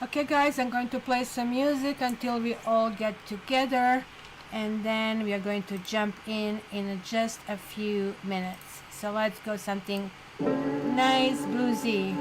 Okay guys, I'm going to play some music until we all get together, and then we are going to jump in just a few minutes. So let's go something nice bluesy.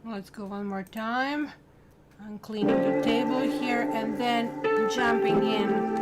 Let's go one more time. I'm cleaning the table here and then jumping in.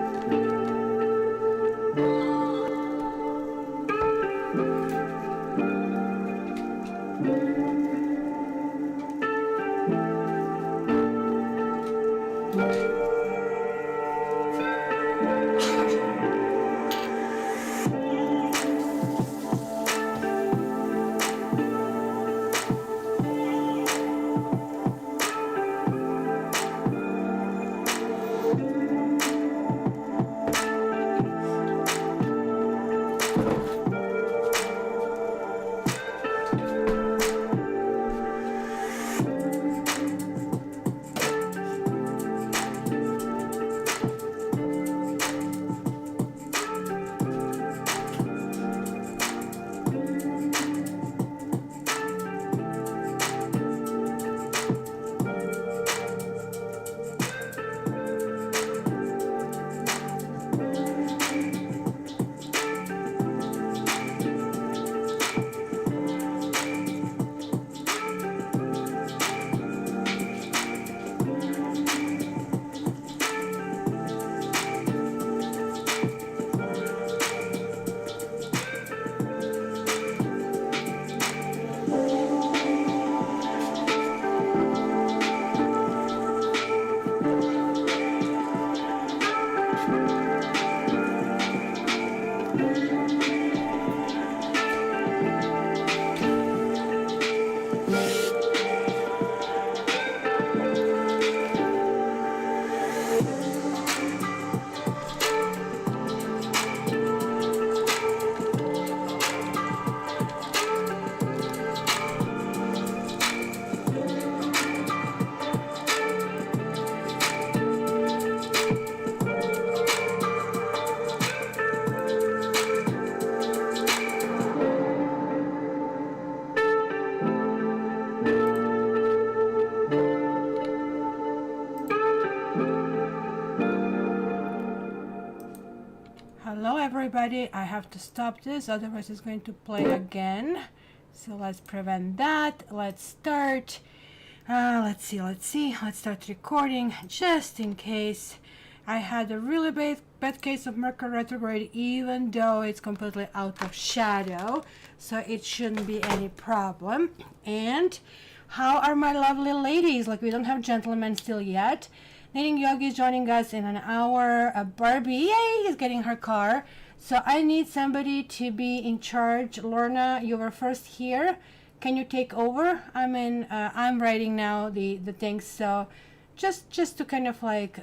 sweaty. I have to stop this, otherwise it's going to play again. So let's prevent that. Let's start. Let's see. Let's start recording just in case. I had a really bad case of Mercury retrograde, even though it's completely out of shadow, so it shouldn't be any problem. And how are my lovely ladies? Like, we don't have gentlemen still yet. Knitting Yogi is joining us in an hour. Barbie, yay, is getting her car. So I need somebody to be in charge. Lorna, you were first here. Can you take over? I'm writing now the things, so just to kind of like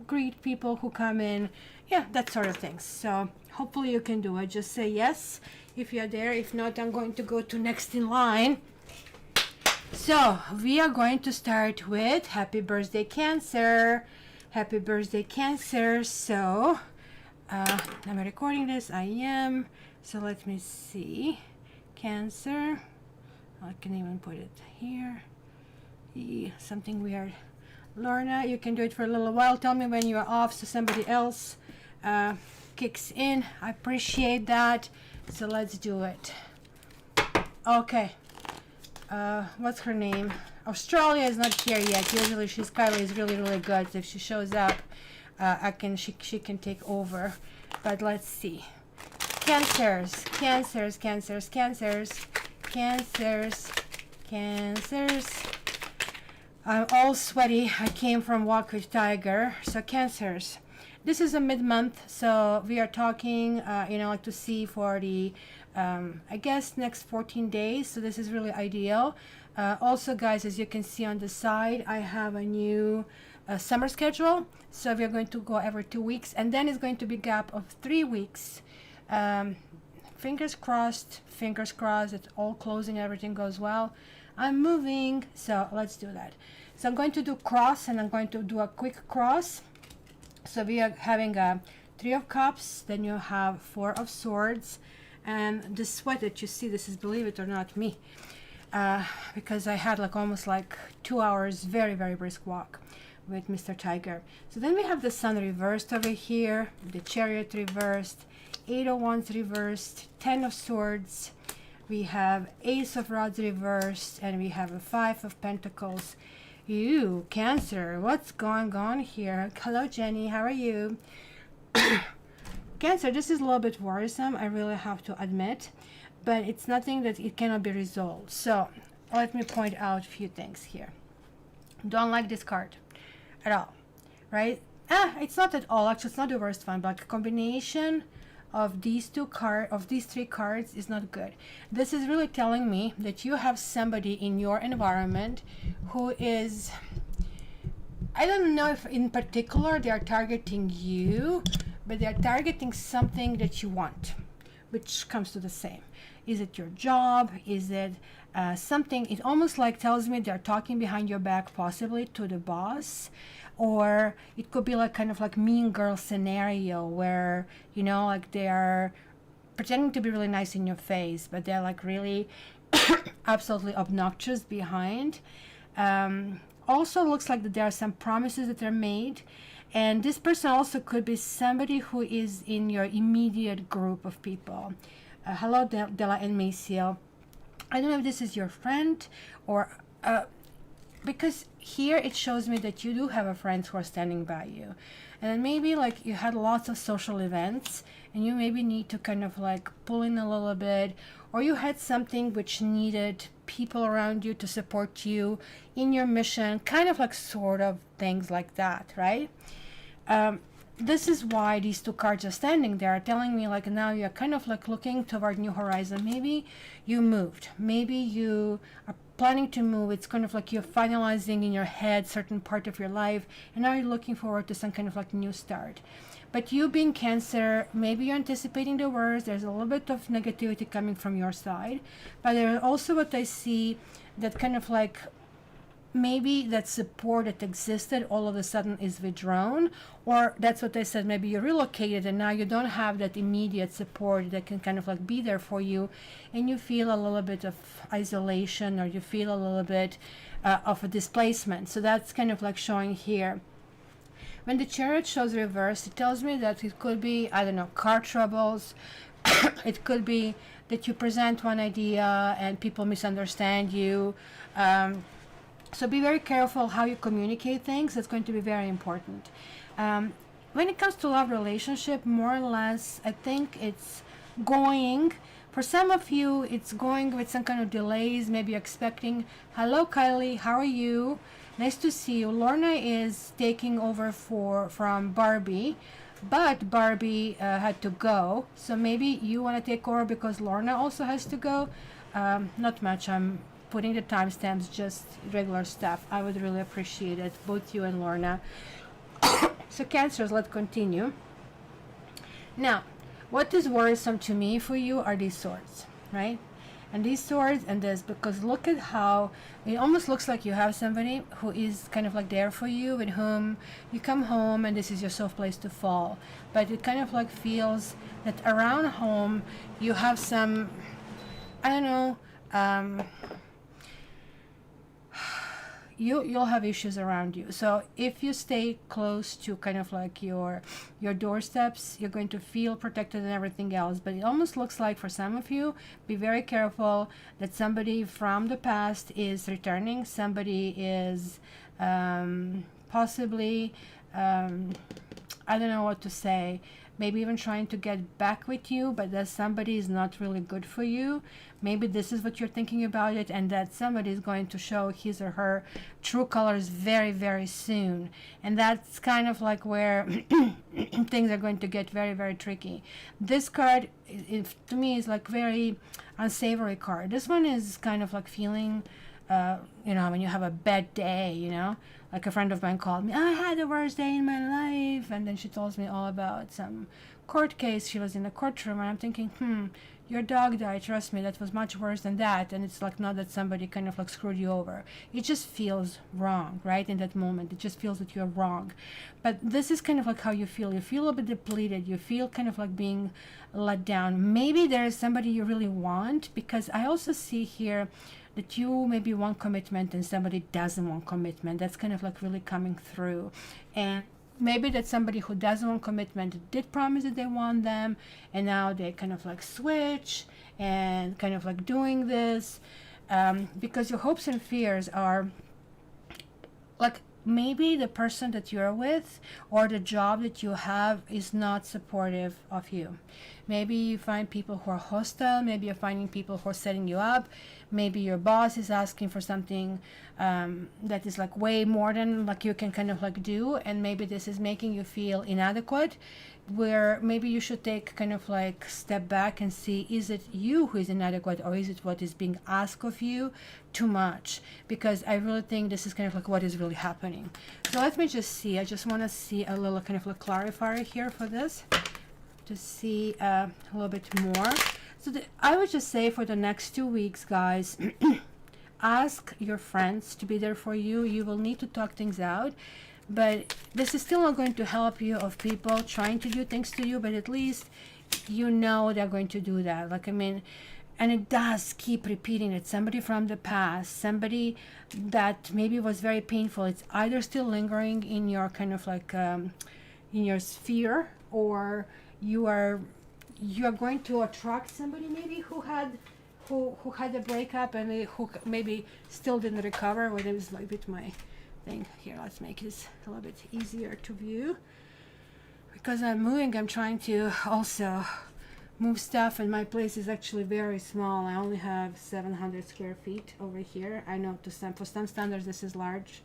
greet people who come in, yeah, that sort of things. So hopefully you can do it. Just say yes if you're there. If not, I'm going to go to next in line. So we are going to start with happy birthday Cancer. Happy birthday Cancer. So am I recording this? I am. So let me see. Cancer, I can even put it here. Something weird. Lorna, you can do it for a little while. Tell me when you are off so somebody else kicks in. I appreciate that. So let's do it. Okay. What's her name? Australia is not here yet. Usually Kylie is really good. So if she shows up, she can take over. But let's see. Cancers. I'm all sweaty. I came from walk with Tiger. So Cancers. This is a mid-month, so we are talking, like to see for the, I guess, next 14 days. So this is really ideal. Also, guys, as you can see on the side, I have a new summer schedule. So we are going to go every 2 weeks, and then it's going to be a gap of 3 weeks. Fingers crossed, it's all closing, everything goes well. I'm moving, so let's do that. So I'm going to do cross, and I'm going to do a quick cross. So we are having a 3 of Cups, then you have 4 of Swords, and the sweat that you see, this is, believe it or not, me, because I had like almost like 2 hours very brisk walk with Mr. Tiger. So then we have the Sun reversed over here, the Chariot reversed, 8 of Wands reversed, 10 of Swords, we have Ace of Rods reversed, and we have a 5 of Pentacles. You, Cancer, what's going on here? Hello, Jenny, how are you? Cancer, this is a little bit worrisome, I really have to admit, but it's nothing that it cannot be resolved. So let me point out a few things here. Don't like this card at all, right? It's not at all, actually it's not the worst one, but a combination of these 3 cards is not good. This is really telling me that you have somebody in your environment who is, I don't know if in particular they are targeting you, but they are targeting something that you want, which comes to the same. Is it your job? Is it something? It almost like tells me they're talking behind your back, possibly to the boss. Or it could be like kind of like mean girl scenario where, like they are pretending to be really nice in your face, but they're like really absolutely obnoxious behind. Also looks like that there are some promises that are made, and this person also could be somebody who is in your immediate group of people. Hello, Della and Maciel. I don't know if this is your friend or because here it shows me that you do have a friends who are standing by you, and maybe like you had lots of social events and you maybe need to kind of like pull in a little bit, or you had something which needed people around you to support you in your mission, kind of like sort of things like that, right? This is why these 2 cards are standing there, telling me like now you're kind of like looking toward new horizon. Maybe you moved, maybe you are planning to move. It's kind of like you're finalizing in your head certain part of your life, and now you're looking forward to some kind of like new start. But you being Cancer, maybe you're anticipating the worst. There's a little bit of negativity coming from your side, but there's also what I see that kind of like maybe that support that existed all of a sudden is withdrawn, or that's what I said, maybe you relocated and now you don't have that immediate support that can kind of like be there for you, and you feel a little bit of isolation, or you feel a little bit of a displacement. So that's kind of like showing here. when the Chariot shows reverse, it tells me that it could be, I don't know, car troubles. It could be that you present one idea and people misunderstand you. So be very careful how you communicate things. That's going to be very important. When it comes to love relationship, more or less, I think it's going. For some of you, it's going with some kind of delays. Maybe you're expecting, hello Kylie, how are you? Nice to see you. Lorna is taking over from Barbie, but Barbie had to go. So maybe you want to take over because Lorna also has to go. Not much. I'm putting the timestamps, just regular stuff. I would really appreciate it, both you and Lorna. So Cancers, let's continue. Now, what is worrisome to me for you are these swords, right? And these swords and this, because look at how it almost looks like you have somebody who is kind of like there for you, with whom you come home and this is your soft place to fall. But it kind of like feels that around home you have some, I don't know, you'll have issues around you. So if you stay close to kind of like your doorsteps, you're going to feel protected and everything else. But it almost looks like for some of you, be very careful that somebody from the past is returning. Somebody is possibly I don't know what to say, maybe even trying to get back with you, but that somebody is not really good for you. Maybe this is what you're thinking about it, and that somebody is going to show his or her true colors very, very soon. And that's kind of like where things are going to get very, very tricky. This card, to me, is like very unsavory card. This one is kind of like feeling, you know, when you have a bad day, you know, like a friend of mine called me, I had the worst day in my life, and then she tells me all about some court case. She was in a courtroom, and I'm thinking, your dog died, trust me, that was much worse than that. And it's like not that somebody kind of like screwed you over. It just feels wrong, right? In that moment, it just feels that you're wrong. But this is kind of like how you feel. You feel a bit depleted. You feel kind of like being let down. Maybe there is somebody you really want, because I also see here that you maybe want commitment and somebody doesn't want commitment. That's kind of like really coming through. And maybe that somebody who doesn't want commitment did promise that they want them, and now they kind of like switch and kind of like doing this, because your hopes and fears are like, maybe the person that you're with or the job that you have is not supportive of you. Maybe you find people who are hostile. Maybe you're finding people who are setting you up. Maybe your boss is asking for something that is like way more than like you can kind of like do, and maybe this is making you feel inadequate, where maybe you should take kind of like step back and see, is it you who is inadequate, or is it what is being asked of you too much? Because I really think this is kind of like what is really happening. So let me just see. I just want to see a little kind of like clarifier here for this, to see a little bit more. So I would just say for the next 2 weeks, guys, ask your friends to be there for you. You will need to talk things out, but this is still not going to help you of people trying to do things to you, but at least you know they're going to do that. Like, I mean, and it does keep repeating it. Somebody from the past, somebody that maybe was very painful, it's either still lingering in your kind of like in your sphere, or you are going to attract somebody maybe who had a breakup, and who maybe still didn't recover. Well, it was like with my thing here. Let's make this a little bit easier to view, because I'm moving. I'm trying to also move stuff, and my place is actually very small. I only have 700 square feet over here. I know for some standards this is large.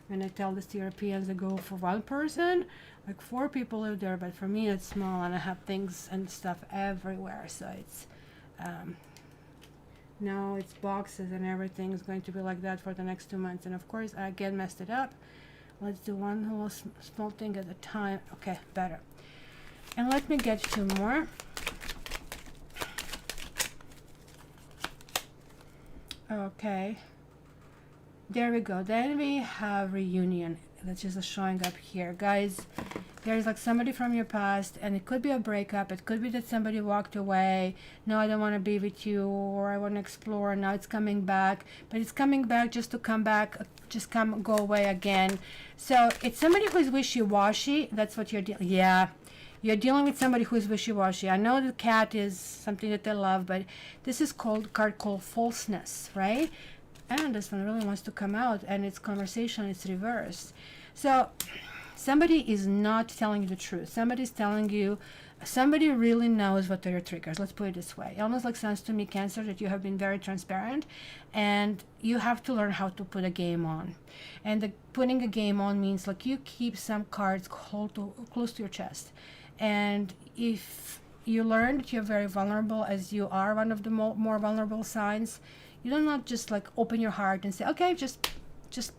When I tell this to Europeans, they go for one person, like 4 people live there, but for me it's small, and I have things and stuff everywhere. So it's now it's boxes and everything is going to be like that for the next 2 months. And of course I again messed it up. Let's do one little small thing at a time. Okay, better. And let me get 2 more. Okay, there we go. Then we have reunion. That's just showing up here, guys. There's like somebody from your past, and it could be a breakup. It could be that somebody walked away. No, I don't want to be with you, or I want to explore. Now it's coming back, but it's coming back just to come back, just come go away again. So it's somebody who is wishy-washy. That's what you're dealing. Yeah, you're dealing with somebody who is wishy-washy. I know the cat is something that they love, but this is card called falseness, right? And this one really wants to come out, and it's conversation. It's reversed. So somebody is not telling you the truth. Somebody's telling you, somebody really knows what are your triggers. Let's put it this way. It almost like sounds to me, Cancer, that you have been very transparent, and you have to learn how to put a game on. And putting a game on means like you keep some cards close to your chest. And if you learn that you're very vulnerable, as you are one of the more vulnerable signs, you do not just like open your heart and say, okay, just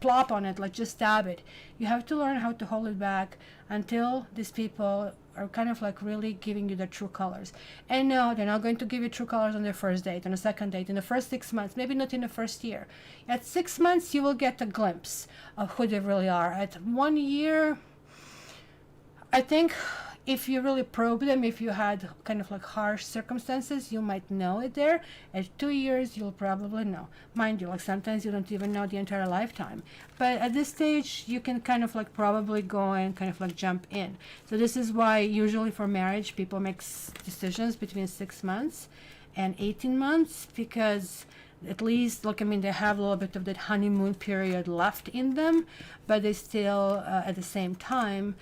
plop on it, like just stab it. You have to learn how to hold it back until these people are kind of like really giving you their true colors. And no, they're not going to give you true colors on their first date, on the second date, in the first 6 months, maybe not in the first year. At 6 months, you will get a glimpse of who they really are. At 1 year, I think if you really probe them, if you had kind of like harsh circumstances, you might know it there. At 2 years, you'll probably know. Mind you, like sometimes you don't even know the entire lifetime. But at this stage, you can kind of like probably go and kind of like jump in. So this is why usually for marriage, people make decisions between 6 months and 18 months, because at least, look, I mean, they have a little bit of that honeymoon period left in them, but they still, at the same time,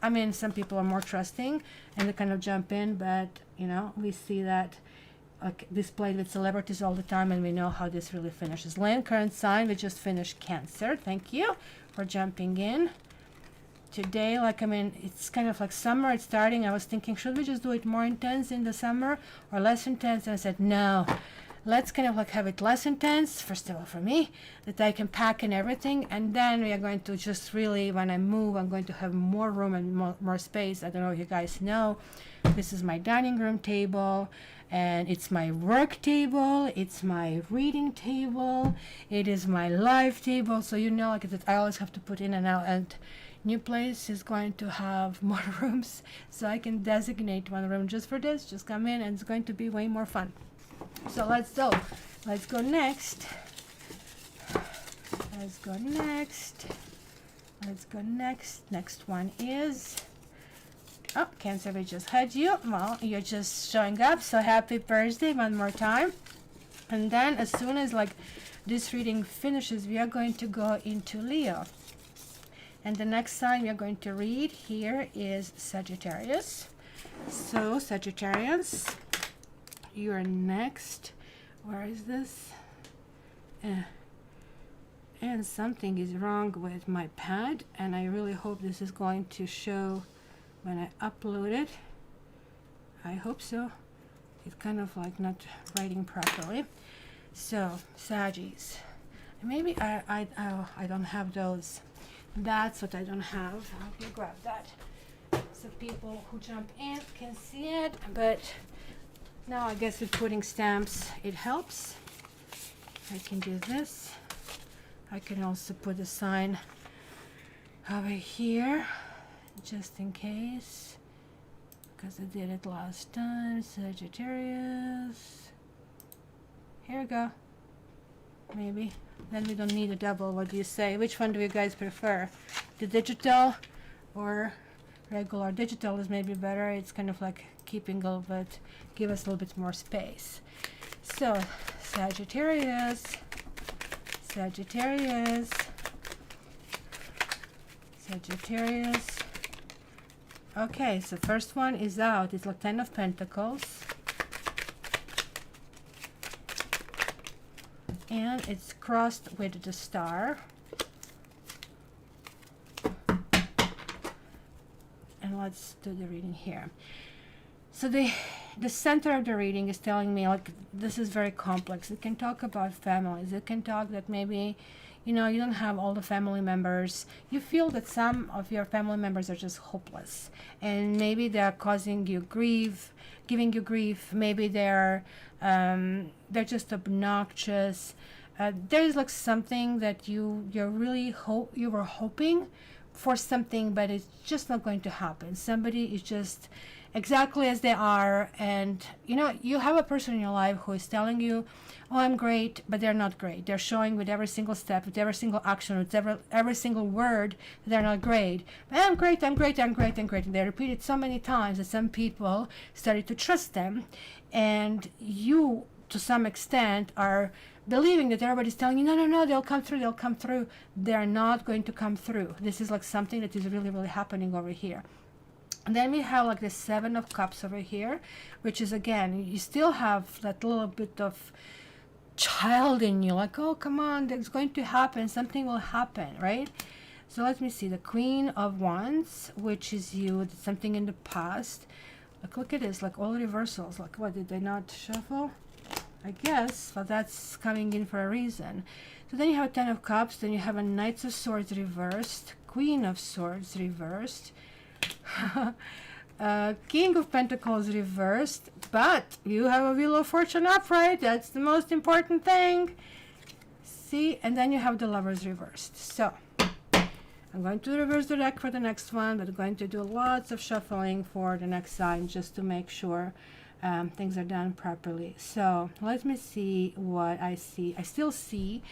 I mean, some people are more trusting and they kind of jump in, but, you know, we see that like displayed with celebrities all the time, and we know how this really finishes. Land current sign, we just finished Cancer. Thank you for jumping in. Today, like, I mean, it's kind of like summer, it's starting. I was thinking, should we just do it more intense in the summer or less intense? And I said, no. Let's kind of like have it less intense, first of all for me, that I can pack in everything, and then we are going to just really, when I move, I'm going to have more room and more space. I don't know if you guys know, this is my dining room table, and it's my work table, it's my reading table, it is my live table, so you know, like I always have to put in and out, and new place is going to have more rooms, so I can designate one room just for this, just come in, and it's going to be way more fun. So let's go next. Next one is, oh, Cancer, we just had you. Well, you're just showing up, so happy birthday one more time. And then as soon as like this reading finishes, we are going to go into Leo. And the next sign we are going to read here is Sagittarius. So Sagittarius, you're next. Where is this? And something is wrong with my pad, and I really hope this is going to show when I upload it. I hope so. It's kind of like not writing properly. So Saggies, maybe I don't have those. That's what I don't have. I'll grab that so people who jump in can see it. But now I guess with putting stamps it helps. I can do this. I can also put a sign over here just in case, because I did it last time. Sagittarius. Here we go. Maybe. Then we don't need a double. What do you say? Which one do you guys prefer? The digital or regular? Digital is maybe better. It's kind of like keeping a little bit, give us a little bit more space. So Sagittarius. Okay, so first one is out. It's like 10 of Pentacles. And it's crossed with the star. And let's do the reading here. So the center of the reading is telling me like this is very complex. It can talk about families. It can talk that maybe, you know, you don't have all the family members. You feel that some of your family members are just hopeless, and maybe they are causing you grief, giving you grief. Maybe they're just obnoxious. There's like something that you were hoping for something, but it's just not going to happen. Somebody is just exactly as they are, and you have a person in your life who is telling you, oh, I'm great, but they're not great. They're showing with every single step, with every single action, with every single word that they're not great. But I'm great, I'm great, I'm great, I'm great. And they repeat it so many times that some people started to trust them, and you, to some extent, are believing that everybody's telling you, no, no, no, they'll come through, they'll come through. They're not going to come through. This is like something that is really, really happening over here. And then we have like the Seven of Cups over here, which is, again, you still have that little bit of child in you, like, oh, come on, that's going to happen, something will happen, right? So let me see, the Queen of Wands, which is you, something in the past. Like, look at this, like all reversals. Like, what, did they not shuffle? I guess, but that's coming in for a reason. So then you have a Ten of Cups, then you have a Knight of Swords reversed, Queen of Swords reversed, King of Pentacles reversed, but you have a Wheel of Fortune upright. That's the most important thing. See, and then you have the Lovers reversed. So I'm going to reverse the deck for the next one, but I'm going to do lots of shuffling for the next sign just to make sure things are done properly. So let me see what I see. I still see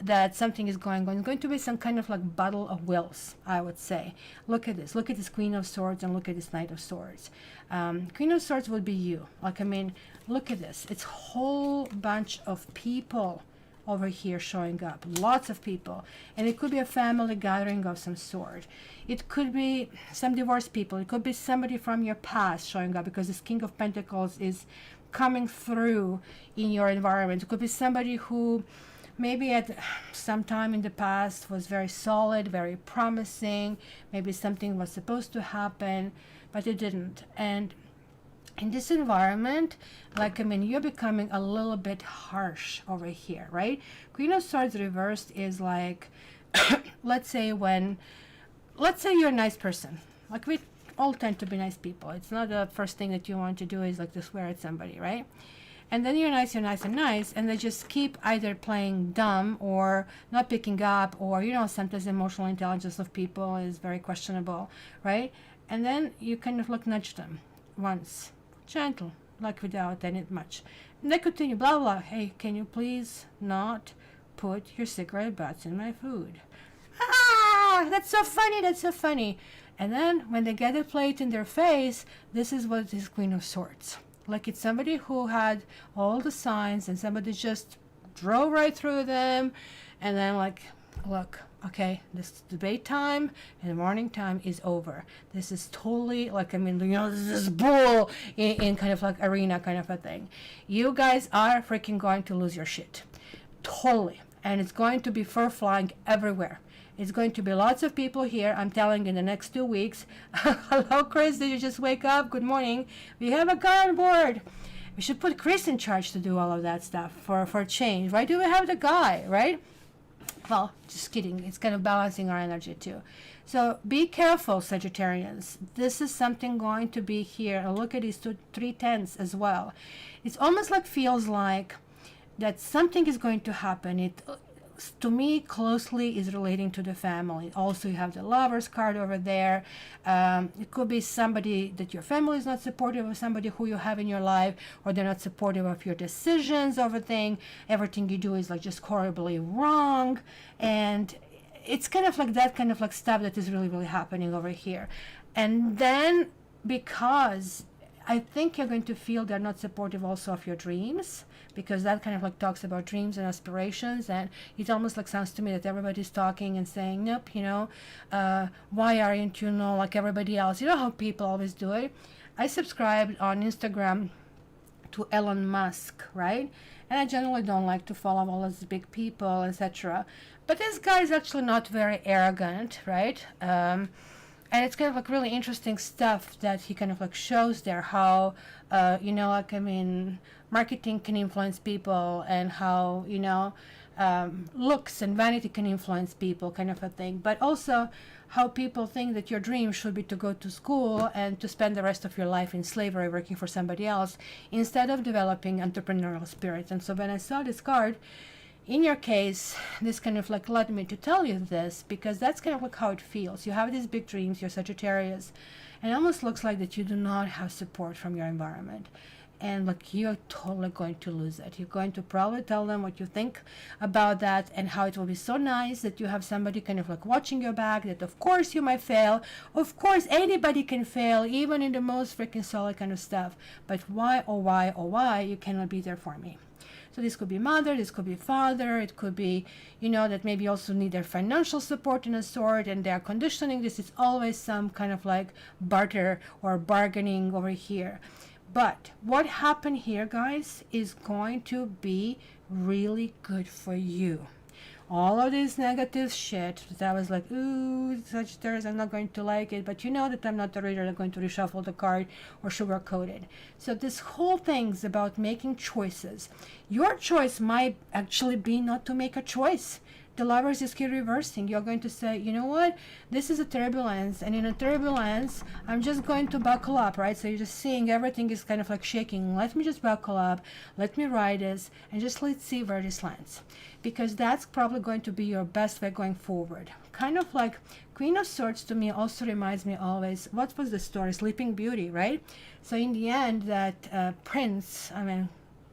that something is going on. It's going to be some kind of like battle of wills, I would say. Look at this. Look at this Queen of Swords and look at this Knight of Swords. Queen of Swords would be you. Like, I mean, look at this. It's a whole bunch of people over here showing up. Lots of people. And it could be a family gathering of some sort. It could be some divorced people. It could be somebody from your past showing up, because this King of Pentacles is coming through in your environment. It could be somebody who maybe at some time in the past was very solid, very promising. Maybe something was supposed to happen, but it didn't. And in this environment, like, I mean, you're becoming a little bit harsh over here, right? Queen of Swords reversed is like, let's say you're a nice person. Like, we all tend to be nice people. It's not the first thing that you want to do is like to swear at somebody, right? And then you're nice, and they just keep either playing dumb or not picking up, or, sometimes emotional intelligence of people is very questionable, right? And then you kind of like nudge them once, gentle, like without any much. And they continue, blah, blah, hey, can you please not put your cigarette butts in my food? Ah, that's so funny, that's so funny. And then when they get a plate in their face, this is what is Queen of Swords. Like, it's somebody who had all the signs and somebody just drove right through them, and then like, look, okay, this debate time and the morning time is over. This is totally like, I mean, this is bull in kind of like arena kind of a thing. You guys are freaking going to lose your shit. Totally. And it's going to be fur flying everywhere. It's going to be lots of people here, I'm telling you, in the next 2 weeks. Hello, Chris, did you just wake up? Good morning. We have a guy on board. We should put Chris in charge to do all of that stuff for change. Why do we have the guy, right? Well, just kidding. It's kind of balancing our energy too. So be careful, Sagittarians. This is something going to be here. And look at these 3 tens as well. It's almost like feels like that something is going to happen. It, to me, closely is relating to the family. Also, you have the Lovers card over there. It could be somebody that your family is not supportive of, somebody who you have in your life, or they're not supportive of your decisions, everything you do is like just horribly wrong. And it's kind of like that kind of like stuff that is really, really happening over here. And then, because I think you're going to feel they're not supportive also of your dreams, because that kind of like talks about dreams and aspirations, and it almost like sounds to me that everybody's talking and saying, nope, why aren't you like everybody else? You know how people always do it. I subscribed on Instagram to Elon Musk, right? And I generally don't like to follow all those big people, etc. But this guy is actually not very arrogant, right? And it's kind of like really interesting stuff that he kind of like shows there, how, like, I mean, marketing can influence people, and how, looks and vanity can influence people, kind of a thing. But also how people think that your dream should be to go to school and to spend the rest of your life in slavery working for somebody else, instead of developing entrepreneurial spirit. And so when I saw this card, in your case, this kind of like led me to tell you this, because that's kind of like how it feels. You have these big dreams, you're Sagittarius, and it almost looks like that you do not have support from your environment. And like you're totally going to lose it. You're going to probably tell them what you think about that, and how it will be so nice that you have somebody kind of like watching your back, that of course you might fail, of course anybody can fail, even in the most freaking solid kind of stuff, but why, oh why, oh why you cannot be there for me? So this could be mother, this could be father, it could be, you know, that maybe also need their financial support in a sort, and they're conditioning. This is always some kind of like barter or bargaining over here. But what happened here, guys, is going to be really good for you. All of this negative shit that I was like, ooh, Sagittarius, I'm not going to like it, but you know that I'm not the reader that's going to reshuffle the card or sugarcoat it. So this whole thing's about making choices. Your choice might actually be not to make a choice. The Lovers just keep reversing. You're going to say, you know what, this is a turbulence, and in a turbulence I'm just going to buckle up, right? So you're just seeing everything is kind of like shaking. Let me just buckle up, let me ride this, and just let's see where this lands, because that's probably going to be your best way going forward. Kind of like Queen of Swords to me also reminds me always, what was the story, Sleeping Beauty, right? So in the end, that prince, I mean,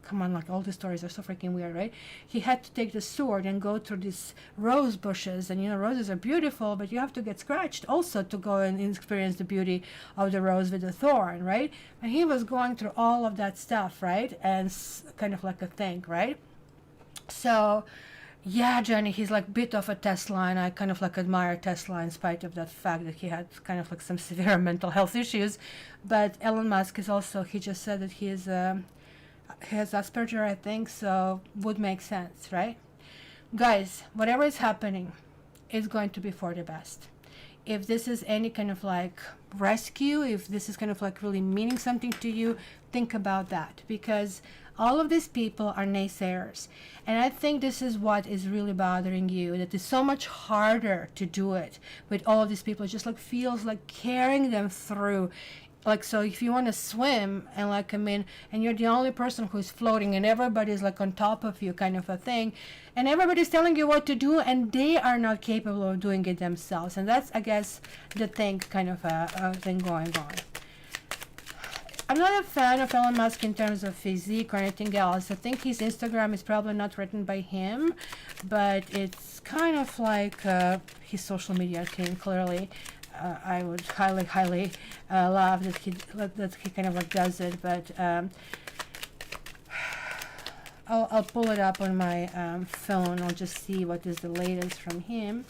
come on, like all the stories are so freaking weird, right? He had to take the sword and go through these rose bushes, and you know, roses are beautiful, but you have to get scratched also to go and experience the beauty of the rose with the thorn, right? And he was going through all of that stuff, right? And kind of like a thing, right? So yeah, Jenny, he's like bit of a Tesla, and I kind of like admire Tesla in spite of that fact that he had kind of like some severe mental health issues. But Elon Musk is also, he just said that he has Asperger, I think, so would make sense, right? Guys, whatever is happening is going to be for the best. If this is any kind of like rescue, if this is kind of like really meaning something to you, think about that, because all of these people are naysayers, and I think this is what is really bothering you, that it's so much harder to do it with all of these people. It just like feels like carrying them through. Like, so if you want to swim, and like, I mean, and you're the only person who's floating, and everybody's like on top of you, kind of a thing, and everybody's telling you what to do, and they are not capable of doing it themselves. And that's, I guess, the thing, kind of a thing going on. I'm not a fan of Elon Musk in terms of physique or anything else. I think his Instagram is probably not written by him, but it's kind of like his social media team, clearly. I would highly love that he kind of like does it, but I'll pull it up on my phone. I'll just see what is the latest from him.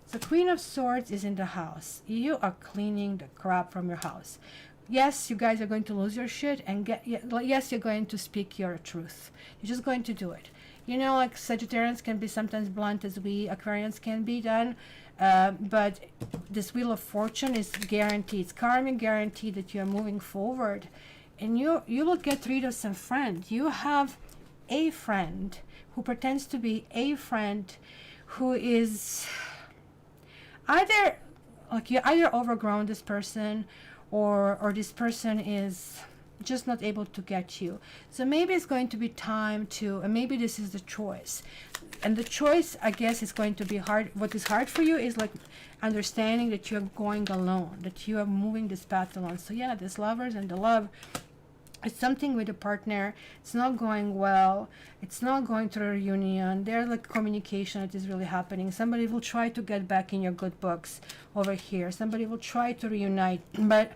So Queen of Swords is in the house. You are cleaning the crap from your house. Yes, you guys are going to lose your shit, and yes, you're going to speak your truth. You're just going to do it. You know, like Sagittarians can be sometimes blunt as we Aquarians can be done. But this Wheel of Fortune is guaranteed. It's karmic guarantee that you are moving forward, and you will get rid of some friend. You have a friend who pretends to be a friend, who is either like you either overgrown this person, or this person is just not able to get you. So maybe it's going to be time to, and maybe this is the choice. And the choice, I guess, is going to be hard. What is hard for you is like understanding that you're going alone, that you are moving this path alone. So yeah, this Lovers and the love, it's something with a partner. It's not going well. It's not going to a reunion. There's like communication that is really happening. Somebody will try to get back in your good books over here. Somebody will try to reunite, but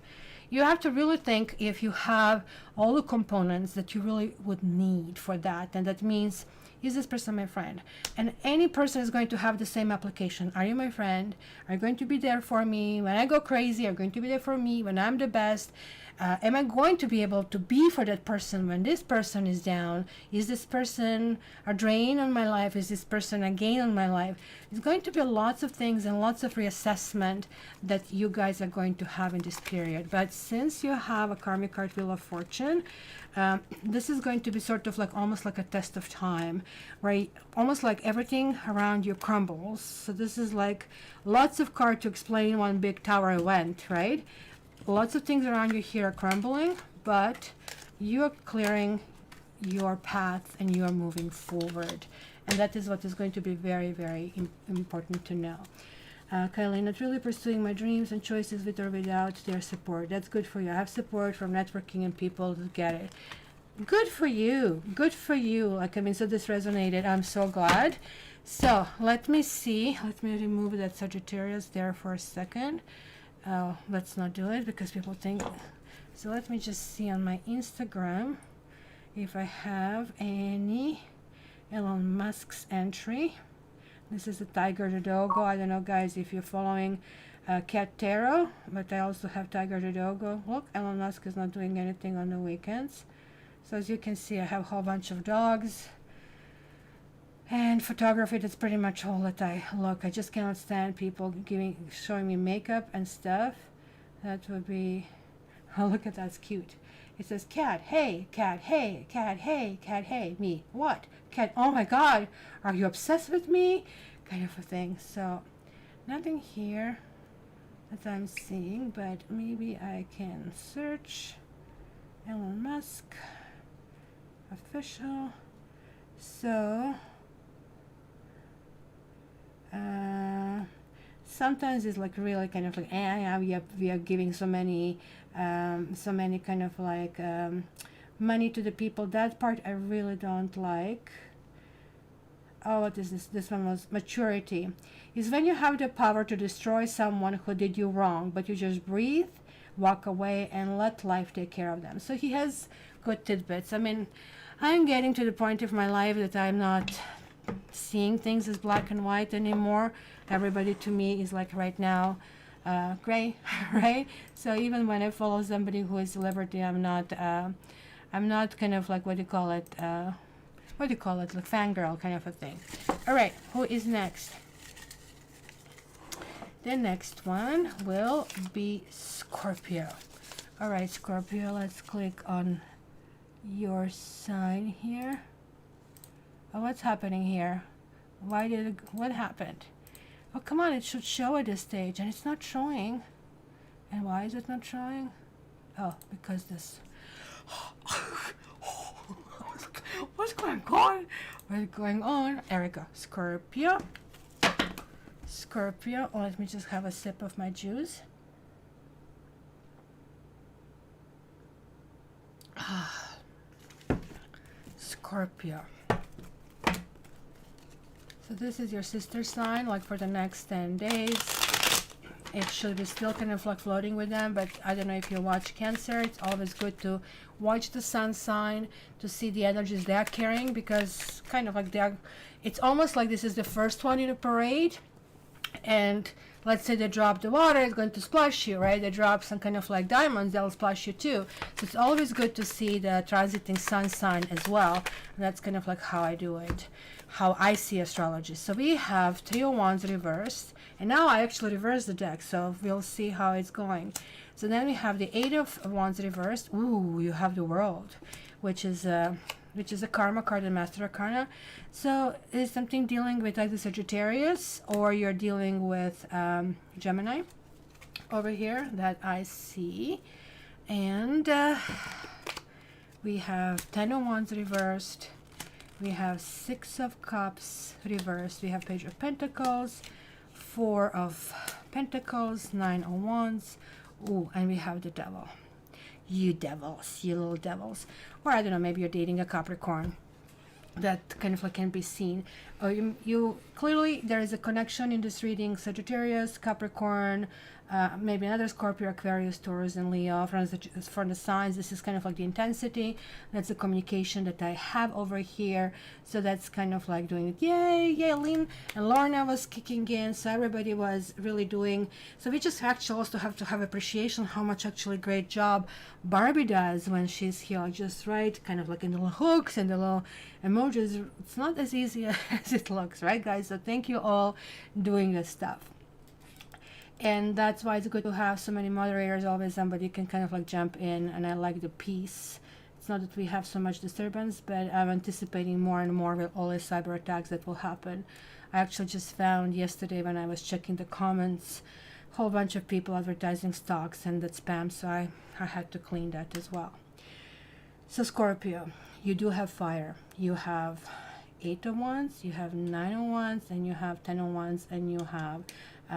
you have to really think if you have all the components that you really would need for that. And that means, is this person my friend? And any person is going to have the same application. Are you my friend? Are you going to be there for me when I go crazy? Are you going to be there for me when I'm the best? Am I going to be able to be for that person when this person is down? Is this person a drain on my life? Is this person a gain on my life? It's going to be lots of things and lots of reassessment that you guys are going to have in this period. But since you have a karmic card, Wheel of Fortune, this is going to be sort of like almost like a test of time, right? Almost like everything around you crumbles. So this is like lots of cards to explain one big tower event, right? Lots of things around you here are crumbling, but you are clearing your path and you're moving forward. And that is what is going to be very, very important to know. Kylie, not really pursuing my dreams and choices with or without their support. That's good for you. I have support from networking and people to get it. Good for you. Good for you. Like, I mean, so this resonated. I'm so glad. So let me see. Let me remove that Sagittarius there for a second. Let's not do it because people think. So let me just see on my Instagram if I have any Elon Musk's entry. This is the Tiger the Dogo. I don't know, guys, if you're following Caturday, but I also have Tiger the Dogo. Look, Elon Musk is not doing anything on the weekends. So as you can see, I have a whole bunch of dogs. And photography, that's pretty much all that I look. I just cannot stand people showing me makeup and stuff. That would be, oh, look at that, it's cute. It says, cat, hey, cat, hey, cat, hey, cat, hey, me. What? Cat, oh my God, are you obsessed with me? Kind of a thing. So, nothing here that I'm seeing, but maybe I can search Elon Musk official. So, sometimes it's like really kind of like, we are giving so many kind of like money to the people. That part I really don't like. Oh, what is this? This one was maturity. Is when you have the power to destroy someone who did you wrong, but you just breathe, walk away, and let life take care of them. So he has good tidbits. I mean, I'm getting to the point of my life that I'm not seeing things as black and white anymore. Everybody to me is like right now gray, right? So even when I follow somebody who is celebrity, I'm not kind of like, what do you call it, like fangirl kind of a thing. All right, who is next? The next one will be Scorpio. All right, Scorpio, let's click on your sign here. Oh, what's happening here? What happened? Oh, come on, it should show at this stage, and it's not showing. And why is it not showing? Oh, because this. What's going on? What's going on? There we go. Scorpio. Scorpio. Oh, let me just have a sip of my juice. Scorpio. So this is your sister sign, like for the next 10 days. It should be still kind of like floating with them, but I don't know if you watch Cancer. It's always good to watch the sun sign to see the energies they're carrying, because kind of like it's almost like this is the first one in a parade, and let's say they drop the water, it's going to splash you, right? They drop some kind of like diamonds, they'll splash you too. So it's always good to see the transiting sun sign as well. And that's kind of like how I do it, how I see astrology. So we have Three of Wands reversed, and now I actually reversed the deck, so we'll see how it's going. So then we have the Eight of Wands reversed. Ooh, you have the World, which is a karma card and master arcana. So is something dealing with like the Sagittarius, or you're dealing with Gemini over here that I see. And we have 10 of Wands reversed. We have 6 of Cups reversed. We have Page of Pentacles, 4 of Pentacles, 9 of Wands. Ooh, and we have the Devil. You devils, you little devils. Or I don't know, maybe you're dating a Capricorn. That kind of like can be seen. You clearly, there is a connection in this reading. Sagittarius, Capricorn, maybe another Scorpio, Aquarius, Taurus, and Leo. For the signs, this is kind of like the intensity. That's the communication that I have over here. So that's kind of like doing it. Yay, yay, Lynn and Lorna was kicking in. So everybody was really doing. So we just actually also have to have appreciation how much actually great job Barbie does when she's here. Like just right, kind of like in the little hooks and the little emojis. It's not as easy as it looks, right, guys? So thank you all doing this stuff. And that's why it's good to have so many moderators. Always somebody can kind of like jump in, and I like the peace. It's not that we have so much disturbance, but I'm anticipating more and more with all the cyber attacks that will happen. I actually just found yesterday when I was checking the comments, a whole bunch of people advertising stocks and that spam, so I had to clean that as well. So Scorpio, you do have fire. You have 8 of Wands, you have 9 of Wands, and you have 10 of Wands, and you have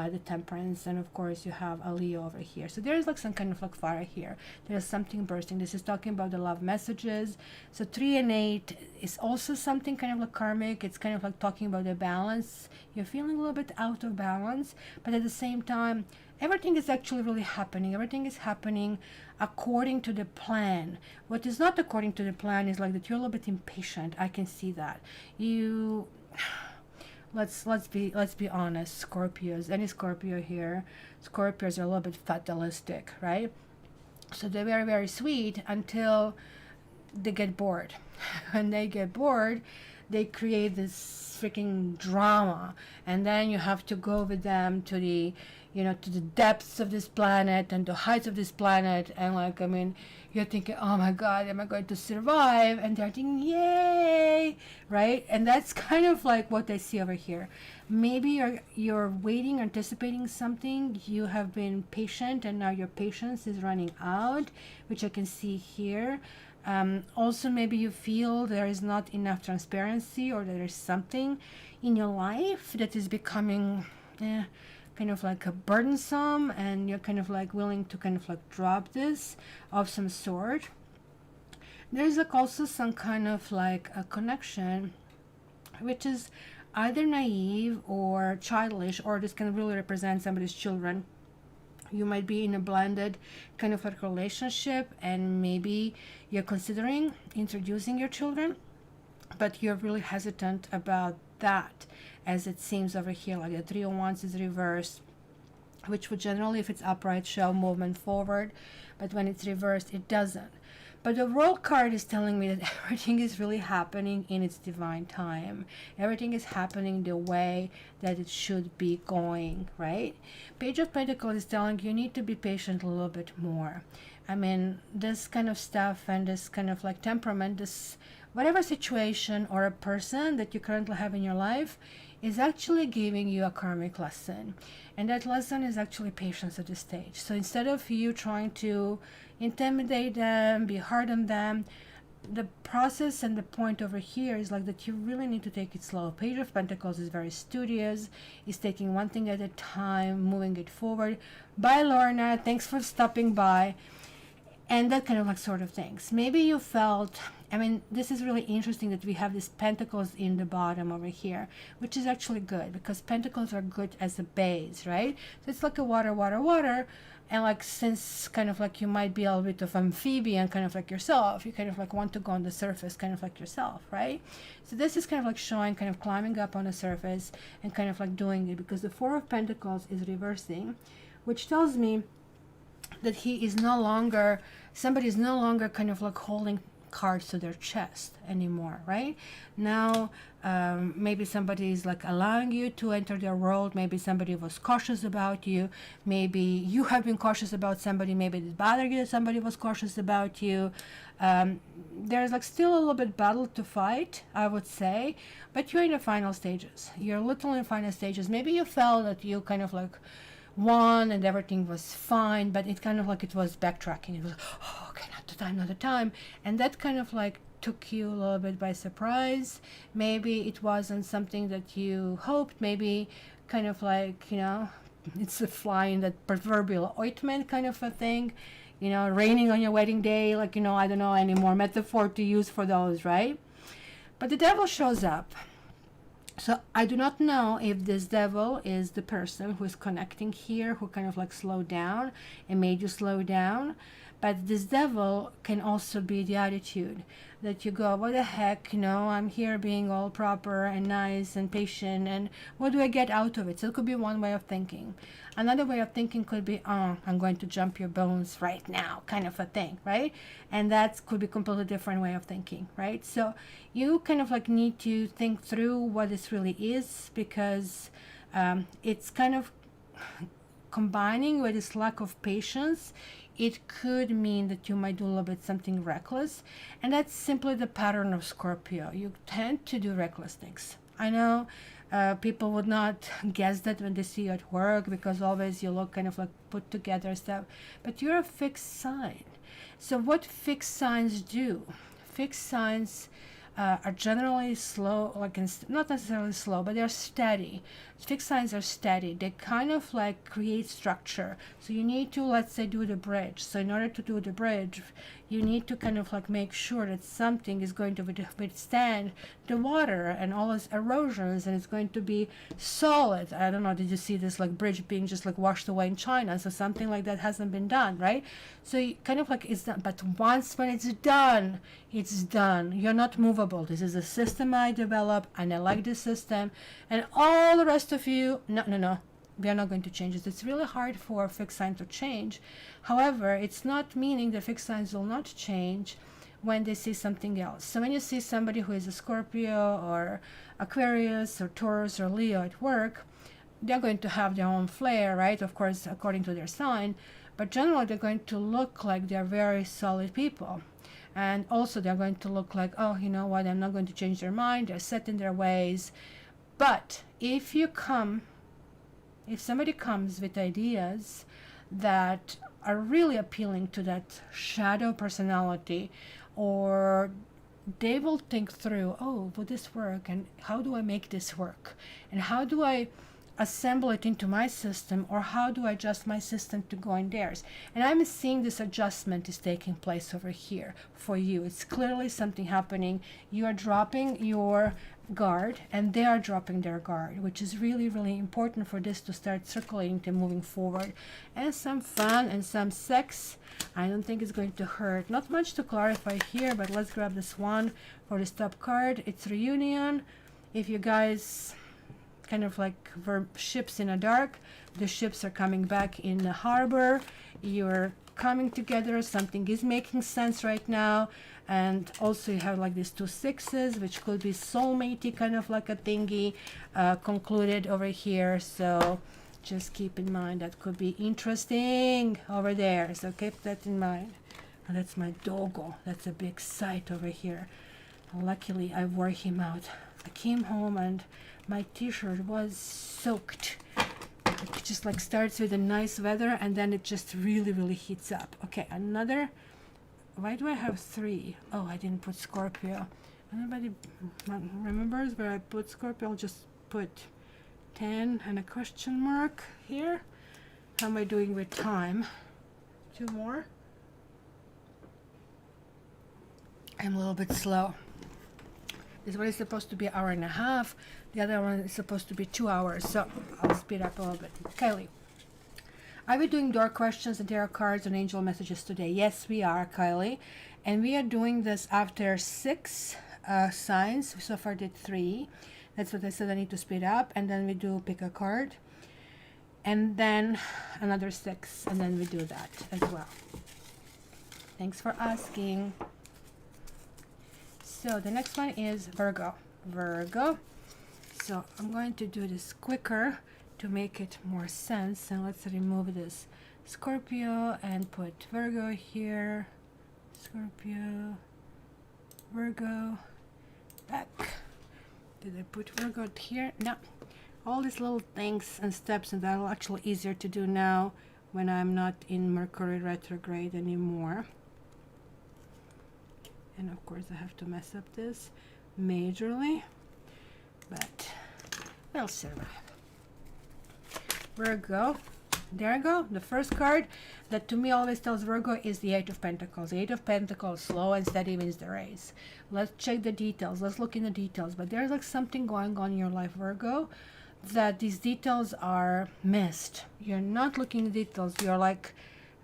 the Temperance, and of course you have a Leo over here. So there's like some kind of like fire here. There's something bursting. This is talking about the love messages. So 3 and 8 is also something kind of like karmic. It's kind of like talking about the balance. You're feeling a little bit out of balance, but at the same time, everything is actually really happening. Everything is happening according to the plan. What is not according to the plan is like that you're a little bit impatient. I can see that. You let's be honest, Scorpios. Any Scorpio here? Scorpios are a little bit fatalistic, right? So they're very, very sweet until they get bored. When they get bored, they create this freaking drama, and then you have to go with them to the, you know, to the depths of this planet and the heights of this planet, and like, I mean, you're thinking, oh my god, am I going to survive? And they're thinking, yay, right? And that's kind of like what I see over here. Maybe you're waiting, anticipating something. You have been patient, and now your patience is running out, which I can see here. Also, maybe you feel there is not enough transparency, or there is something in your life that is becoming kind of like a burdensome, and you're kind of like willing to kind of like drop this of some sort. There's like also some kind of like a connection which is either naive or childish, or this can really represent somebody's children. You might be in a blended kind of like relationship, and maybe you're considering introducing your children, but you're really hesitant about that, as it seems over here. Like the 3 of Wands is reversed, which would generally, if it's upright, show movement forward, but when it's reversed, it doesn't. But the World card is telling me that everything is really happening in its divine time. Everything is happening the way that it should be going, right? Page of Pentacles is telling you need to be patient a little bit more. I mean, this kind of stuff and this kind of like temperament, this whatever situation or a person that you currently have in your life is actually giving you a karmic lesson. And that lesson is actually patience at this stage. So instead of you trying to intimidate them, be hard on them, the process and the point over here is like that you really need to take it slow. Page of Pentacles is very studious, is taking one thing at a time, moving it forward. Bye, Lorna. Thanks for stopping by. And that kind of like sort of things. Maybe you felt, I mean, this is really interesting that we have these pentacles in the bottom over here, which is actually good because pentacles are good as a base, right? So it's like a water, water, water. And like, since kind of like you might be a little bit of amphibian, kind of like yourself, you kind of like want to go on the surface, kind of like yourself, right? So this is kind of like showing, kind of climbing up on the surface and kind of like doing it, because the 4 of Pentacles is reversing, which tells me that he is no longer, somebody is no longer kind of like holding cards to their chest anymore, right? Now maybe somebody is like allowing you to enter their world. Maybe somebody was cautious about you. Maybe you have been cautious about somebody. Maybe it bothered you that somebody was cautious about you. There's like still a little bit battle to fight, I would say, but you're in the final stages. You're literally in final stages. Maybe you felt that you kind of like won and everything was fine, but it kind of like it was backtracking. It was, oh, okay, not the time, not the time. And that kind of like took you a little bit by surprise. Maybe it wasn't something that you hoped. Maybe kind of like, you know, it's a fly in that proverbial ointment kind of a thing, you know, raining on your wedding day, like, you know, I don't know any more metaphor to use for those, right? But the devil shows up. So I do not know if this devil is the person who is connecting here, who kind of like slowed down and made you slow down. But this devil can also be the attitude that you go, what the heck, you know, I'm here being all proper and nice and patient, and what do I get out of it? So it could be one way of thinking. Another way of thinking could be, oh, I'm going to jump your bones right now, kind of a thing, right? And that could be a completely different way of thinking, right? So you kind of like need to think through what this really is, because it's kind of combining with this lack of patience. It could mean that you might do a little bit something reckless, and that's simply the pattern of Scorpio. You tend to do reckless things. I know people would not guess that when they see you at work, because always you look kind of like put together stuff, but you're a fixed sign. So what fixed signs do? fixed signs are generally slow, like not necessarily slow, but they're steady. Fixed signs are steady. They kind of like create structure. So you need to, let's say, do the bridge. So in order to do the bridge, you need to kind of like make sure that something is going to withstand the water and all its erosions, and it's going to be solid. I don't know, did you see this like bridge being just like washed away in China? So something like that hasn't been done, right? So you kind of like it's done. But once when it's done, it's done. You're not movable. This is a system I developed, and I like this system. And all the rest of you, no, we are not going to change it. It's really hard for fixed sign to change. However, it's not meaning that fixed signs will not change when they see something else. So when you see somebody who is a Scorpio or Aquarius or Taurus or Leo at work, they're going to have their own flair, right? Of course, according to their sign. But generally, they're going to look like they're very solid people. And also, they're going to look like, oh, you know what, I'm not going to change their mind. They're set in their ways. But if somebody comes with ideas that are really appealing to that shadow personality, or they will think through, oh, will this work? And how do I make this work? And how do I assemble it into my system, or how do I adjust my system to go in theirs? And I'm seeing this adjustment is taking place over here for you. It's clearly something happening. You are dropping your guard and they are dropping their guard, which is really, really important for this to start circulating and moving forward. And some fun and some sex. I don't think it's going to hurt. Not much to clarify here, but let's grab this one for this top card. It's reunion. If you guys kind of like were ships in a dark, the ships are coming back in the harbor. You're coming together. Something is making sense right now. And also you have like these 2 sixes, which could be soulmate-y, kind of like a thingy concluded over here. So just keep in mind that could be interesting over there. So keep that in mind. And that's my doggo. That's a big sight over here. Luckily, I wore him out. I came home and my t-shirt was soaked. It just like starts with a nice weather and then it just really, really heats up. Okay, another. Why do I have 3? Oh, I didn't put Scorpio. Anybody remembers where I put Scorpio? I'll just put 10 and a question mark here. How am I doing with time? 2 more. I'm a little bit slow. This one is supposed to be an hour and a half. The other one is supposed to be 2 hours. So I'll speed up a little bit. Kylie, are we doing door questions and tarot cards and angel messages today? Yes, we are, Kylie. And we are doing this after 6 signs. We so far did 3. That's what I said I need to speed up. And then we do pick a card. And then another 6. And then we do that as well. Thanks for asking. So the next one is Virgo. Virgo. So I'm going to do this quicker to make it more sense. And let's remove this Scorpio and put Virgo here. Scorpio, Virgo, back. Did I put Virgo here? No. All these little things and steps, and that are actually easier to do now when I'm not in Mercury retrograde anymore. And of course I have to mess up this majorly, but we'll survive. Virgo. There you go. The first card that to me always tells Virgo is the 8 of Pentacles. The 8 of Pentacles, slow and steady wins the race. Let's check the details. Let's look in the details. But there's like something going on in your life, Virgo, that these details are missed. You're not looking at details. You're like,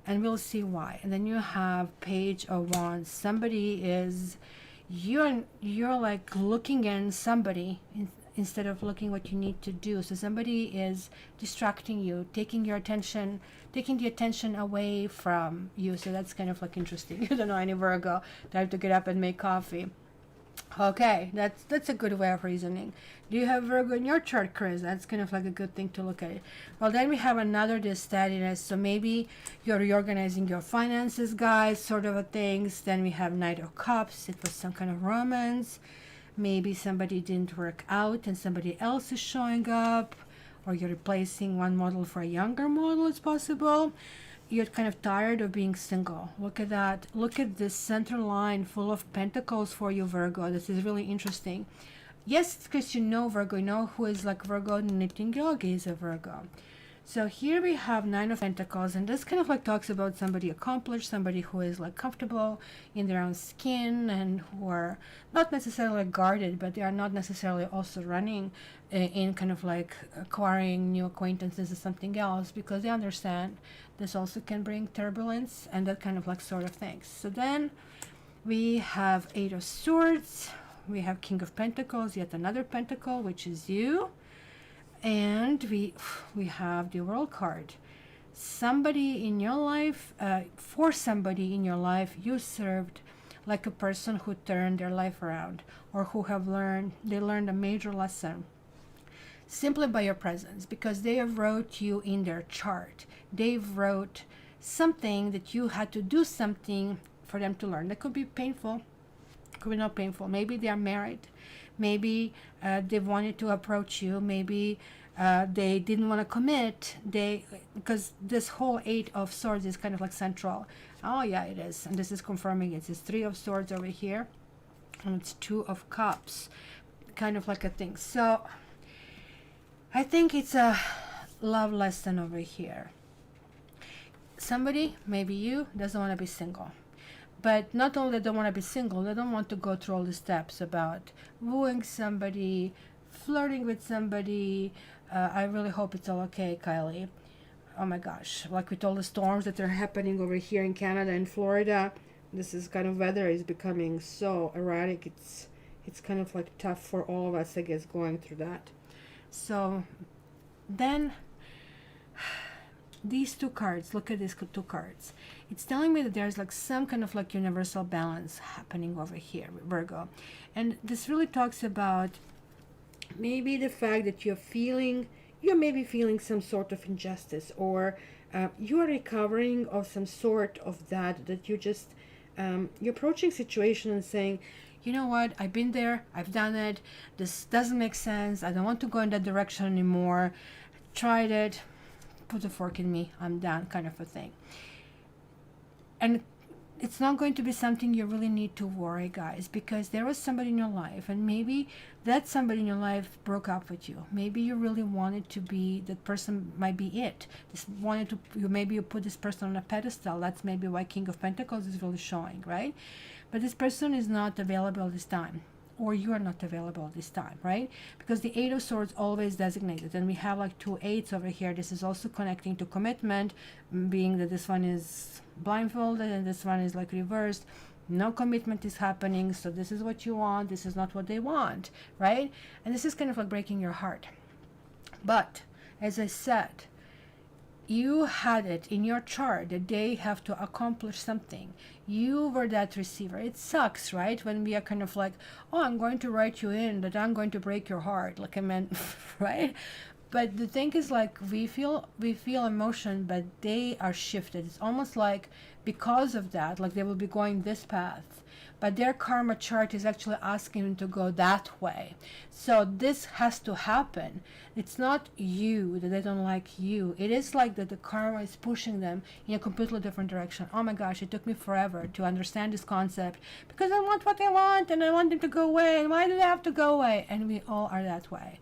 and we'll see why. And then you have Page of Wands. Somebody is, you're like looking in somebody instead of looking what you need to do. So somebody is distracting you, taking the attention away from you. So that's kind of like interesting. You don't know any Virgo. I have to get up and make coffee. Okay, that's a good way of reasoning. Do you have Virgo in your chart, Chris? That's kind of like a good thing to look at it. Well, then we have another steadiness. So maybe you're reorganizing your finances, guys, sort of a things. Then we have Knight of Cups. It was some kind of romance. Maybe somebody didn't work out and somebody else is showing up, or you're replacing one model for a younger model. It's possible. you're kind of tired of being single. Look at that. Look at this center line full of pentacles for you, Virgo. This is really interesting. Yes, because you know Virgo. You know who is like Virgo. Knitting Yogi is a Virgo. So here we have Nine of Pentacles, and this kind of like talks about somebody accomplished, somebody who is like comfortable in their own skin, and who are not necessarily guarded, but they are not necessarily also running in kind of like acquiring new acquaintances or something else, because they understand this also can bring turbulence and that kind of like sort of things. So then we have Eight of Swords, we have King of Pentacles, yet another pentacle, which is you. And we have the World card. Somebody in your life, for somebody in your life, you served like a person who turned their life around, or who have learned a major lesson simply by your presence, because they have wrote you in their chart. They've wrote something that you had to do something for them to learn. That could be painful, could be not painful. Maybe they are married. Maybe they wanted to approach you. Maybe they didn't want to commit. Because this whole Eight of Swords is kind of like central. Oh yeah, it is. And this is confirming it. It's Three of Swords over here. And it's Two of Cups. Kind of like a thing. So I think it's a love lesson over here. Somebody, maybe you, doesn't want to be single. But not only they don't want to be single, they don't want to go through all the steps about wooing somebody, flirting with somebody. I really hope it's all okay, Kylie. Oh my gosh, like with all the storms that are happening over here in Canada and Florida, this is kind of weather is becoming so erratic. It's kind of like tough for all of us, I guess, going through that. So then these two cards, look at these two cards. It's telling me that there's like some kind of like universal balance happening over here, Virgo. And this really talks about maybe the fact that you're maybe feeling some sort of injustice, or you are recovering of some sort of that you just, you're approaching situation and saying, you know what, I've been there, I've done it, this doesn't make sense, I don't want to go in that direction anymore, tried it, put a fork in me, I'm done, kind of a thing. And it's not going to be something you really need to worry, guys, because there was somebody in your life, and maybe that somebody in your life broke up with you. Maybe you really wanted to be, that person might be it. Maybe you put this person on a pedestal. That's maybe why King of Pentacles is really showing, right? But this person is not available this time, or you are not available this time, right? Because the Eight of Swords always designated, and we have like two eights over here. This is also connecting to commitment, being that this one is blindfolded and this one is like reversed. No commitment is happening, so this is what you want, this is not what they want, right? And this is kind of like breaking your heart. But as I said, you had it in your chart that they have to accomplish something. You were that receiver. It sucks, right? When we are kind of like, oh, I'm going to write you in, that I'm going to break your heart, like I meant, right? But the thing is, like, we feel emotion, but they are shifted. It's almost like because of that, like they will be going this path, but their karma chart is actually asking them to go that way. So this has to happen. It's not you that they don't like you. It is like that the karma is pushing them in a completely different direction. Oh my gosh, it took me forever to understand this concept, because I want what I want and I want them to go away, and why do they have to go away? And we all are that way.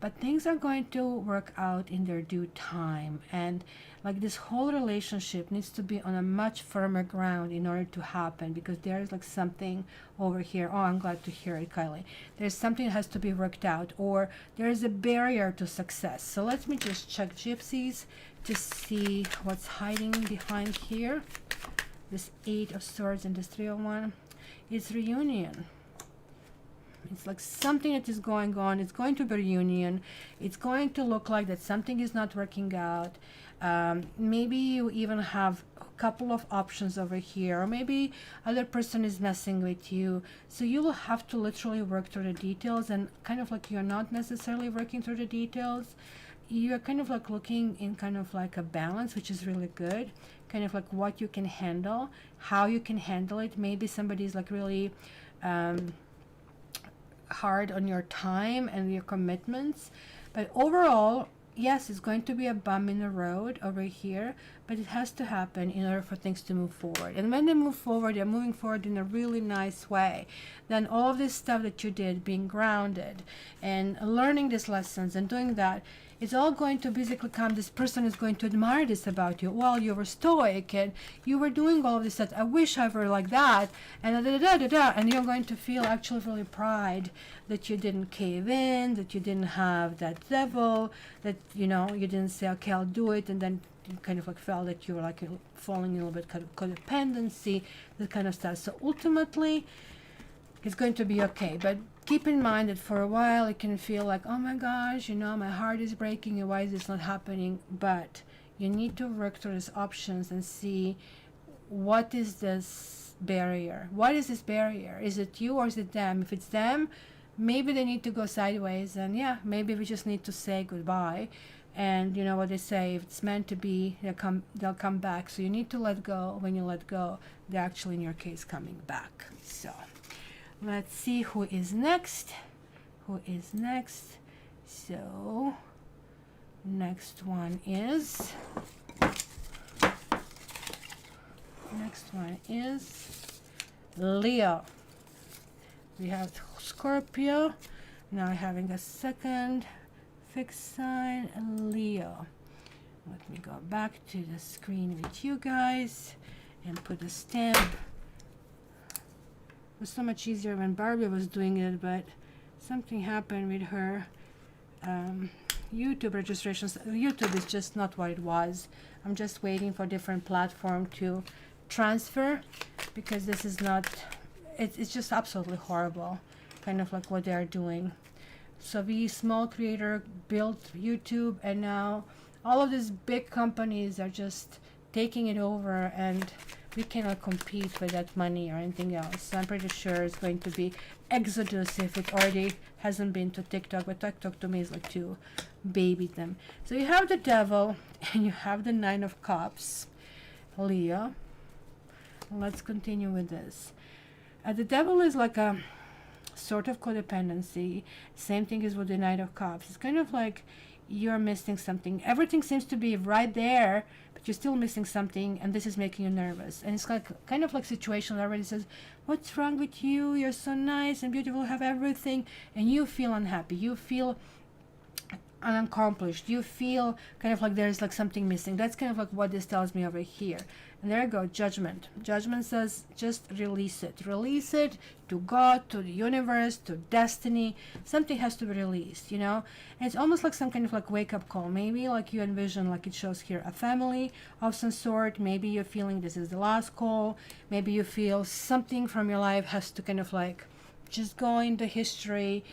But things are going to work out in their due time, and like this whole relationship needs to be on a much firmer ground in order to happen, because there's like something over here. Oh, I'm glad to hear it, Kylie. There's something that has to be worked out, or there's a barrier to success. So let me just check Gypsies to see what's hiding behind here. This Eight of Swords and this Three of Wands. It's reunion. It's like something that is going on. It's going to be a reunion. It's going to look like that something is not working out. Maybe you even have a couple of options over here, or maybe other person is messing with you. So you will have to literally work through the details, and kind of like you're not necessarily working through the details. You're kind of like looking in kind of like a balance, which is really good. Kind of like what you can handle, how you can handle it. Maybe somebody's like really hard on your time and your commitments, but overall yes, it's going to be a bump in the road over here, but it has to happen in order for things to move forward. And when they move forward, they're moving forward in a really nice way. Then all of this stuff that you did, being grounded and learning these lessons and doing that, it's all going to basically come. This person is going to admire this about you. Well, you were stoic and you were doing all of this. That I wish I were like that, and da da da da. And you're going to feel actually really pride that you didn't cave in, that you didn't have that devil, that you didn't say, okay, I'll do it, and then you kind of like felt that you were like falling in a little bit kind of codependency, that kind of stuff. So ultimately, it's going to be okay. But keep in mind that for a while it can feel like, oh my gosh, my heart is breaking and why is this not happening? But you need to work through these options and see, what is this barrier? What is this barrier? Is it you or is it them? If it's them, maybe they need to go sideways, and yeah, maybe we just need to say goodbye. And you know what they say, if it's meant to be, they'll come back. So you need to let go. When you let go, they're actually, in your case, coming back. So let's see who is next. So next one is Leo. We have Scorpio. Now having a second fixed sign, Leo. Let me go back to the screen with you guys and put a stamp. It was so much easier when Barbie was doing it, but something happened with her YouTube registrations. YouTube is just not what it was. I'm just waiting for different platform to transfer, because this is not, it's just absolutely horrible, kind of like what they're doing. So we small creator built YouTube, and now all of these big companies are just taking it over, and we cannot compete with that money or anything else. So I'm pretty sure it's going to be exodus if it already hasn't been to TikTok, but TikTok to me is like to baby them. So you have the devil and you have the Nine of Cups, Leo. Let's continue with this. The devil is like a sort of codependency. Same thing as with the Knight of Cups. It's kind of like you're missing something. Everything seems to be right there, but you're still missing something, and this is making you nervous. And it's like kind of like situation that already says, what's wrong with you? You're so nice and beautiful, have everything, and you feel unhappy. You feel unaccomplished. You feel kind of like there's like something missing. That's kind of like what this tells me over here. And there you go, judgment. Judgment says just release it. Release it to God, to the universe, to destiny. Something has to be released, And it's almost like some kind of like wake-up call. Maybe like you envision, like it shows here, a family of some sort. Maybe you're feeling this is the last call. Maybe you feel something from your life has to kind of like just go into history.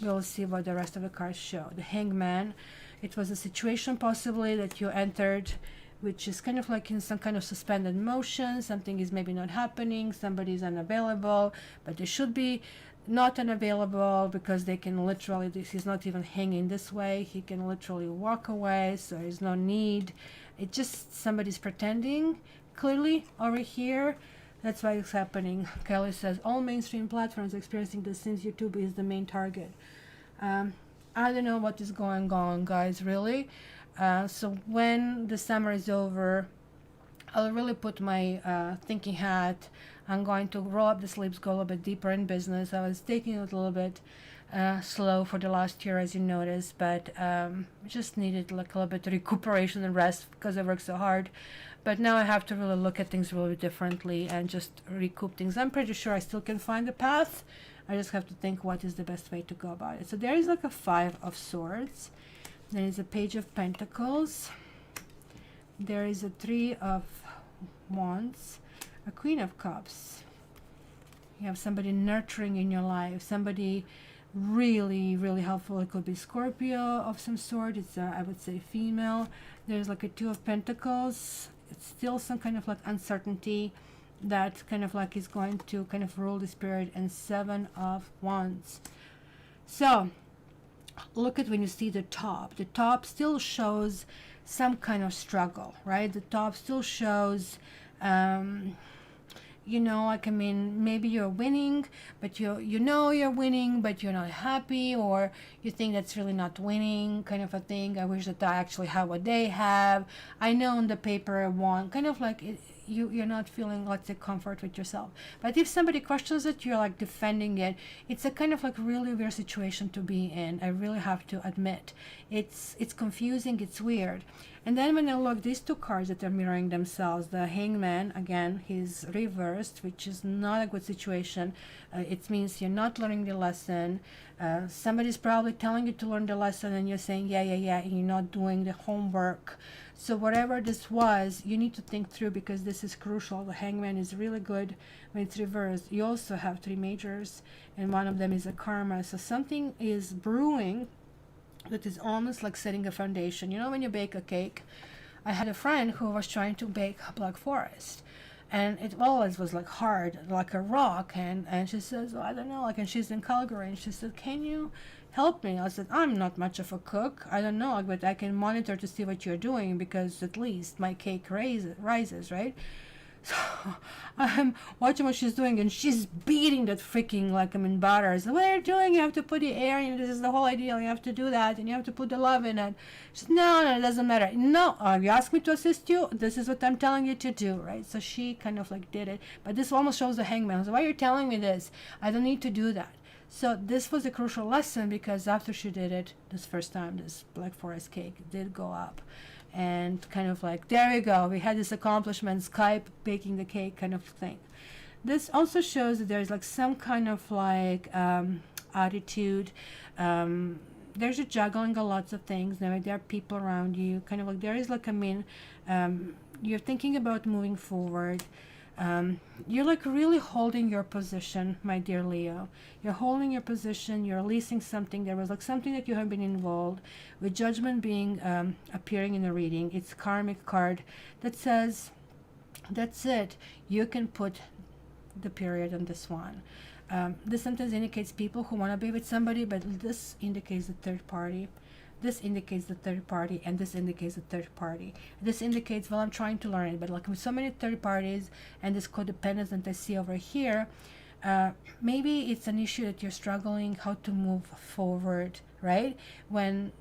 We'll see what the rest of the cards show. The Hangman. It was a situation possibly that you entered, which is kind of like in some kind of suspended motion. Something is maybe not happening. Somebody is unavailable, but they should be not unavailable, because they can literally, he's not even hanging this way. He can literally walk away, so there's no need. It just, somebody's pretending clearly over here. That's why it's happening. Kelly says, all mainstream platforms experiencing this since YouTube is the main target. I don't know what is going on, guys, really. So when the summer is over, I'll really put my thinking hat. I'm going to roll up the sleeves, go a little bit deeper in business. I was taking it a little bit slow for the last year, as you noticed, but just needed like a little bit of recuperation and rest because I worked so hard. But now I have to really look at things really differently and just recoup things. I'm pretty sure I still can find the path. I just have to think what is the best way to go about it. So there is like a Five of Swords. There is a Page of Pentacles. There is a Three of Wands. A Queen of Cups. You have somebody nurturing in your life. Somebody really, really helpful. It could be Scorpio of some sort. It's I would say female. There's like a Two of Pentacles. It's still some kind of like uncertainty that kind of like is going to kind of rule the spirit. And Seven of Wands. So look at when you see the top. The top still shows some kind of struggle, right? The top still shows you know, like, I mean, maybe you're winning, but you know you're winning, but you're not happy, or you think that's really not winning, kind of a thing. I wish that I actually have what they have. I know on the paper I won, kind of like it, you're not feeling, let's say, comfort with yourself. But if somebody questions it, you're like defending it. It's a kind of like really weird situation to be in. I really have to admit, it's confusing, it's weird. And then when I look, these two cards that are mirroring themselves, the Hangman, again, he's reversed, which is not a good situation. It means you're not learning the lesson. Somebody's probably telling you to learn the lesson and you're saying, yeah, yeah, yeah, and you're not doing the homework. So whatever this was, you need to think through, because this is crucial. The Hangman is really good when it's reversed. You also have three majors, and one of them is a karma. So something is brewing that is almost like setting a foundation. You know, when you bake a cake, I had a friend who was trying to bake Black Forest, and it always was like hard, like a rock. And she says, well, I don't know, like, and she's in Calgary, and she said, can you help me? I said, I'm not much of a cook, I don't know, but I can monitor to see what you're doing, because at least my cake rises, right? So I'm watching what she's doing, and she's beating that freaking, like, I mean, butter. I said, what are you doing? You have to put the air in. This is the whole idea. You have to do that, and you have to put the love in it. She said, no, it doesn't matter. No, you asked me to assist you. This is what I'm telling you to do, right? So she kind of like did it. But this almost shows the Hangman. So why are you telling me this? I don't need to do that. So this was a crucial lesson, because after she did it this first time, this Black Forest cake did go up. And kind of like, there we go, we had this accomplishment, Skype baking the cake kind of thing. This also shows that there's like some kind of like attitude. There's a juggling of lots of things. There are people around you, kind of like there is like, I mean, you're thinking about moving forward. You're like really holding your position, my dear Leo. You're holding your position, you're releasing something. There was like something that you have been involved with, Judgment being appearing in a reading. It's a karmic card that says, that's it, you can put the period on this one. This sometimes indicates people who want to be with somebody, but this indicates the third party. This indicates the third party, and this indicates the third party. This indicates, well, I'm trying to learn it, but like with so many third parties and this codependence that I see over here, maybe it's an issue that you're struggling how to move forward, right? When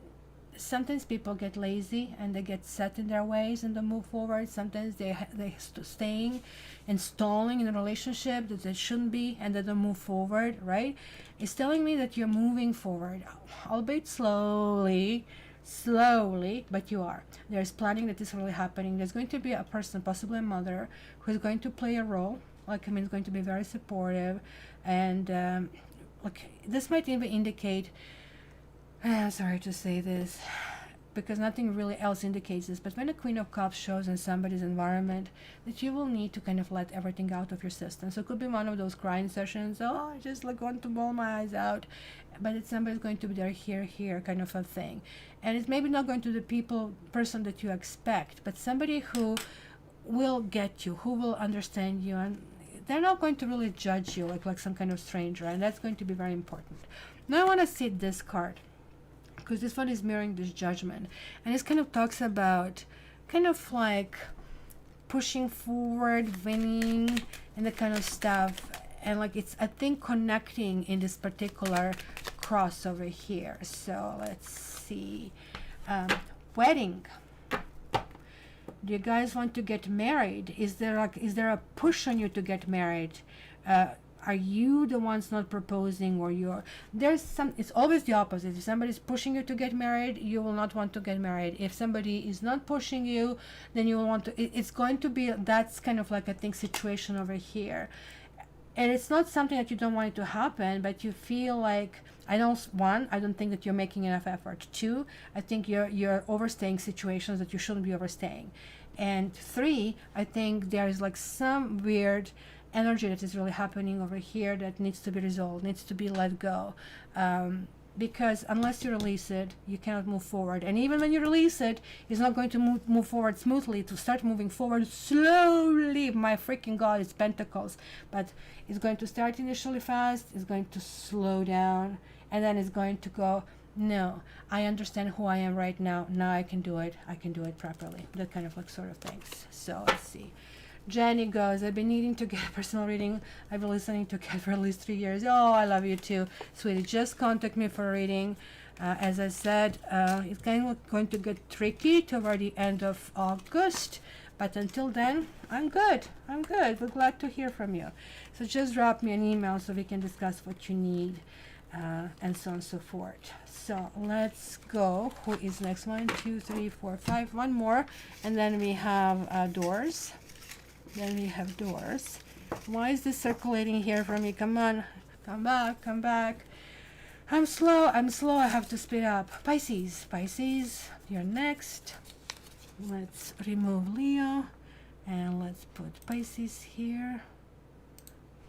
sometimes people get lazy and they get set in their ways and they move forward. Sometimes they staying and stalling in a relationship that they shouldn't be, and they don't move forward, right? It's telling me that you're moving forward, albeit slowly, but you are. There's planning that is really happening. There's going to be a person, possibly a mother, who is going to play a role, like, I mean, it's going to be very supportive. And this might even indicate, sorry to say this, because nothing really else indicates this, but when the Queen of Cups shows in somebody's environment, that you will need to kind of let everything out of your system. So it could be one of those crying sessions, oh, I just like want to bawl my eyes out, but it's somebody's going to be there, here kind of a thing. And it's maybe not going to the person that you expect, but somebody who will get you, who will understand you, and they're not going to really judge you like some kind of stranger, and that's going to be very important. Now I want to see this card, because this one is mirroring this Judgment, and it kind of talks about kind of like pushing forward, winning, and that kind of stuff. And like it's, I think, connecting in this particular cross over here. So let's see. Wedding. Do you guys want to get married? Is there a push on you to get married? Are you the ones not proposing, or it's always the opposite. If somebody's pushing you to get married, you will not want to get married. If somebody is not pushing you, then you will want to, it's going to be, that's kind of like, I think, situation over here. And it's not something that you don't want it to happen, but you feel like, I don't think that you're making enough effort. 2, I think you're overstaying situations that you shouldn't be overstaying. And 3, I think there is like some weird energy that is really happening over here that needs to be resolved, needs to be let go. Because unless you release it, you cannot move forward. And even when you release it, it's not going to move forward smoothly. To start moving forward slowly, my freaking God, it's Pentacles. But it's going to start initially fast, it's going to slow down, and then it's going to go, no, I understand who I am right now. Now I can do it properly. That kind of like sort of things. So let's see. Jenny goes, I've been needing to get a personal reading. I've been listening to Kat for at least 3 years. Oh, I love you too, sweetie. Just contact me for a reading. As I said, it's kind of going to get tricky toward the end of August. But until then, I'm good. I'm good. We're glad to hear from you. So just drop me an email so we can discuss what you need, and so on and so forth. So let's go. Who is next? 1, 2, 3, 4, 5. One more. And then we have doors. Then we have doors. Why is this circulating here for me? Come on. Come back. Come back. I'm slow. I'm slow. I have to speed up. Pisces. Pisces, you're next. Let's remove Leo. And let's put Pisces here.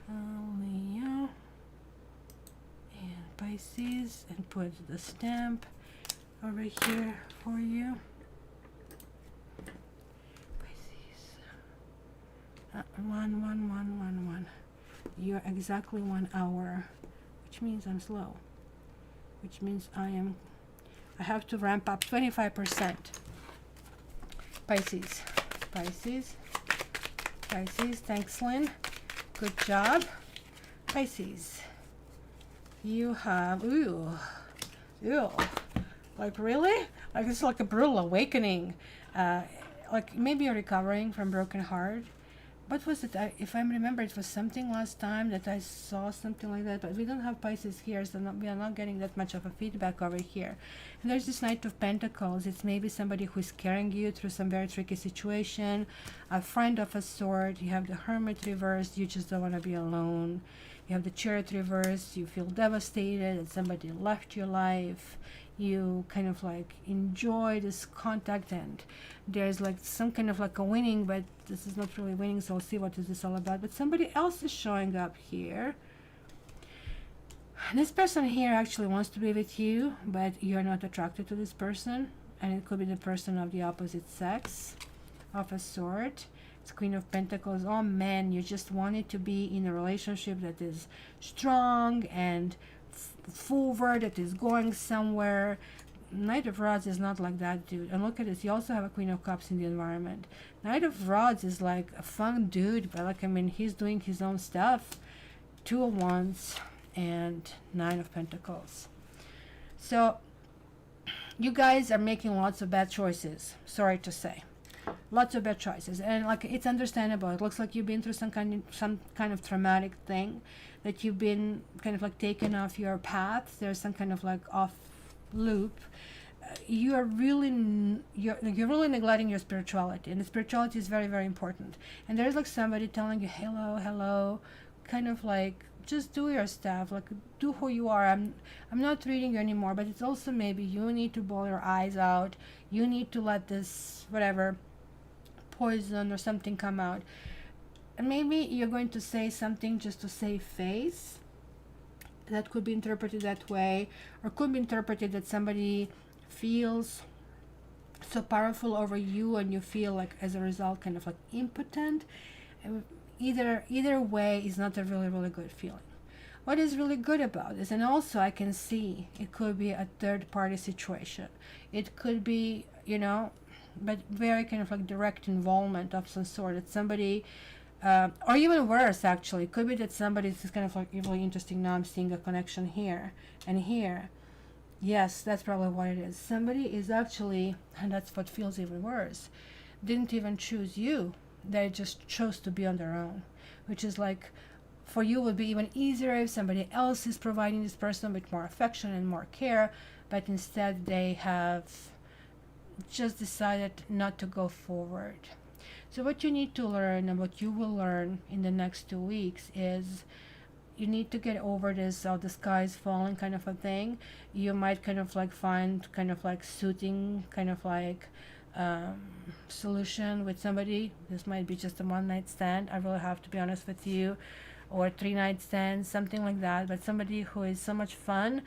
Leo. And Pisces. And put the stamp over here for you. Pisces. 1. You're exactly 1 hour, which means I'm slow. Which means I have to ramp up 25%. Pisces. Pisces. Pisces. Thanks, Lynn. Good job. Pisces. You have, ooh. Like really? Like it's like a brutal awakening. Like maybe you're recovering from broken heart. What was it? If I remember, it was something last time that I saw something like that, but we don't have Pisces here, so we are not getting that much of a feedback over here. And there's this Knight of Pentacles. It's maybe somebody who's carrying you through some very tricky situation, a friend of a sort. You have the Hermit reversed. You just don't want to be alone. You have the Chariot reversed. You feel devastated that somebody left your life. You kind of like enjoy this contact, and there's like some kind of like a winning, but this is not really winning, so I'll see what is this all about. But somebody else is showing up here. This person here actually wants to be with you, but you're not attracted to this person, and it could be the person of the opposite sex of a sort. It's Queen of Pentacles. Oh man, you just wanted to be in a relationship that is strong and forward, that is going somewhere. Knight of Rods is not like that, dude. And look at this, you also have a Queen of Cups in the environment. Knight of Rods is like a fun dude, but like, I mean, he's doing his own stuff. 2 of Wands and 9 of Pentacles. So you guys are making lots of bad choices, sorry to say. Lots of bad choices, and like it's understandable. It looks like you've been through some kind of traumatic thing, that you've been kind of like taken off your path. There's some kind of like off loop. You're really neglecting your spirituality, and the spirituality is very, very important. And there's like somebody telling you hello, kind of like just do your stuff, like do who you are. I'm not reading you anymore, but it's also maybe you need to bawl your eyes out. You need to let this whatever poison or something come out, and maybe you're going to say something just to save face. That could be interpreted that way, or could be interpreted that somebody feels so powerful over you and you feel like as a result kind of like impotent. Either way is not a really, really good feeling. What is really good about this, and also I can see it could be a third party situation. It could be, but very kind of like direct involvement of some sort. That somebody, or even worse actually, it could be that somebody is kind of like really interesting. Now I'm seeing a connection here and here. Yes, that's probably what it is. Somebody is actually, and that's what feels even worse, didn't even choose you. They just chose to be on their own, which is like, for you would be even easier if somebody else is providing this person with more affection and more care, but instead they have just decided not to go forward. So what you need to learn, and what you will learn in the next 2 weeks, is you need to get over this the sky is falling kind of a thing. You might kind of like find kind of like suiting kind of like solution with somebody. This might be just a one night stand, I really have to be honest with you, or 3 night stand, something like that. But somebody who is so much fun,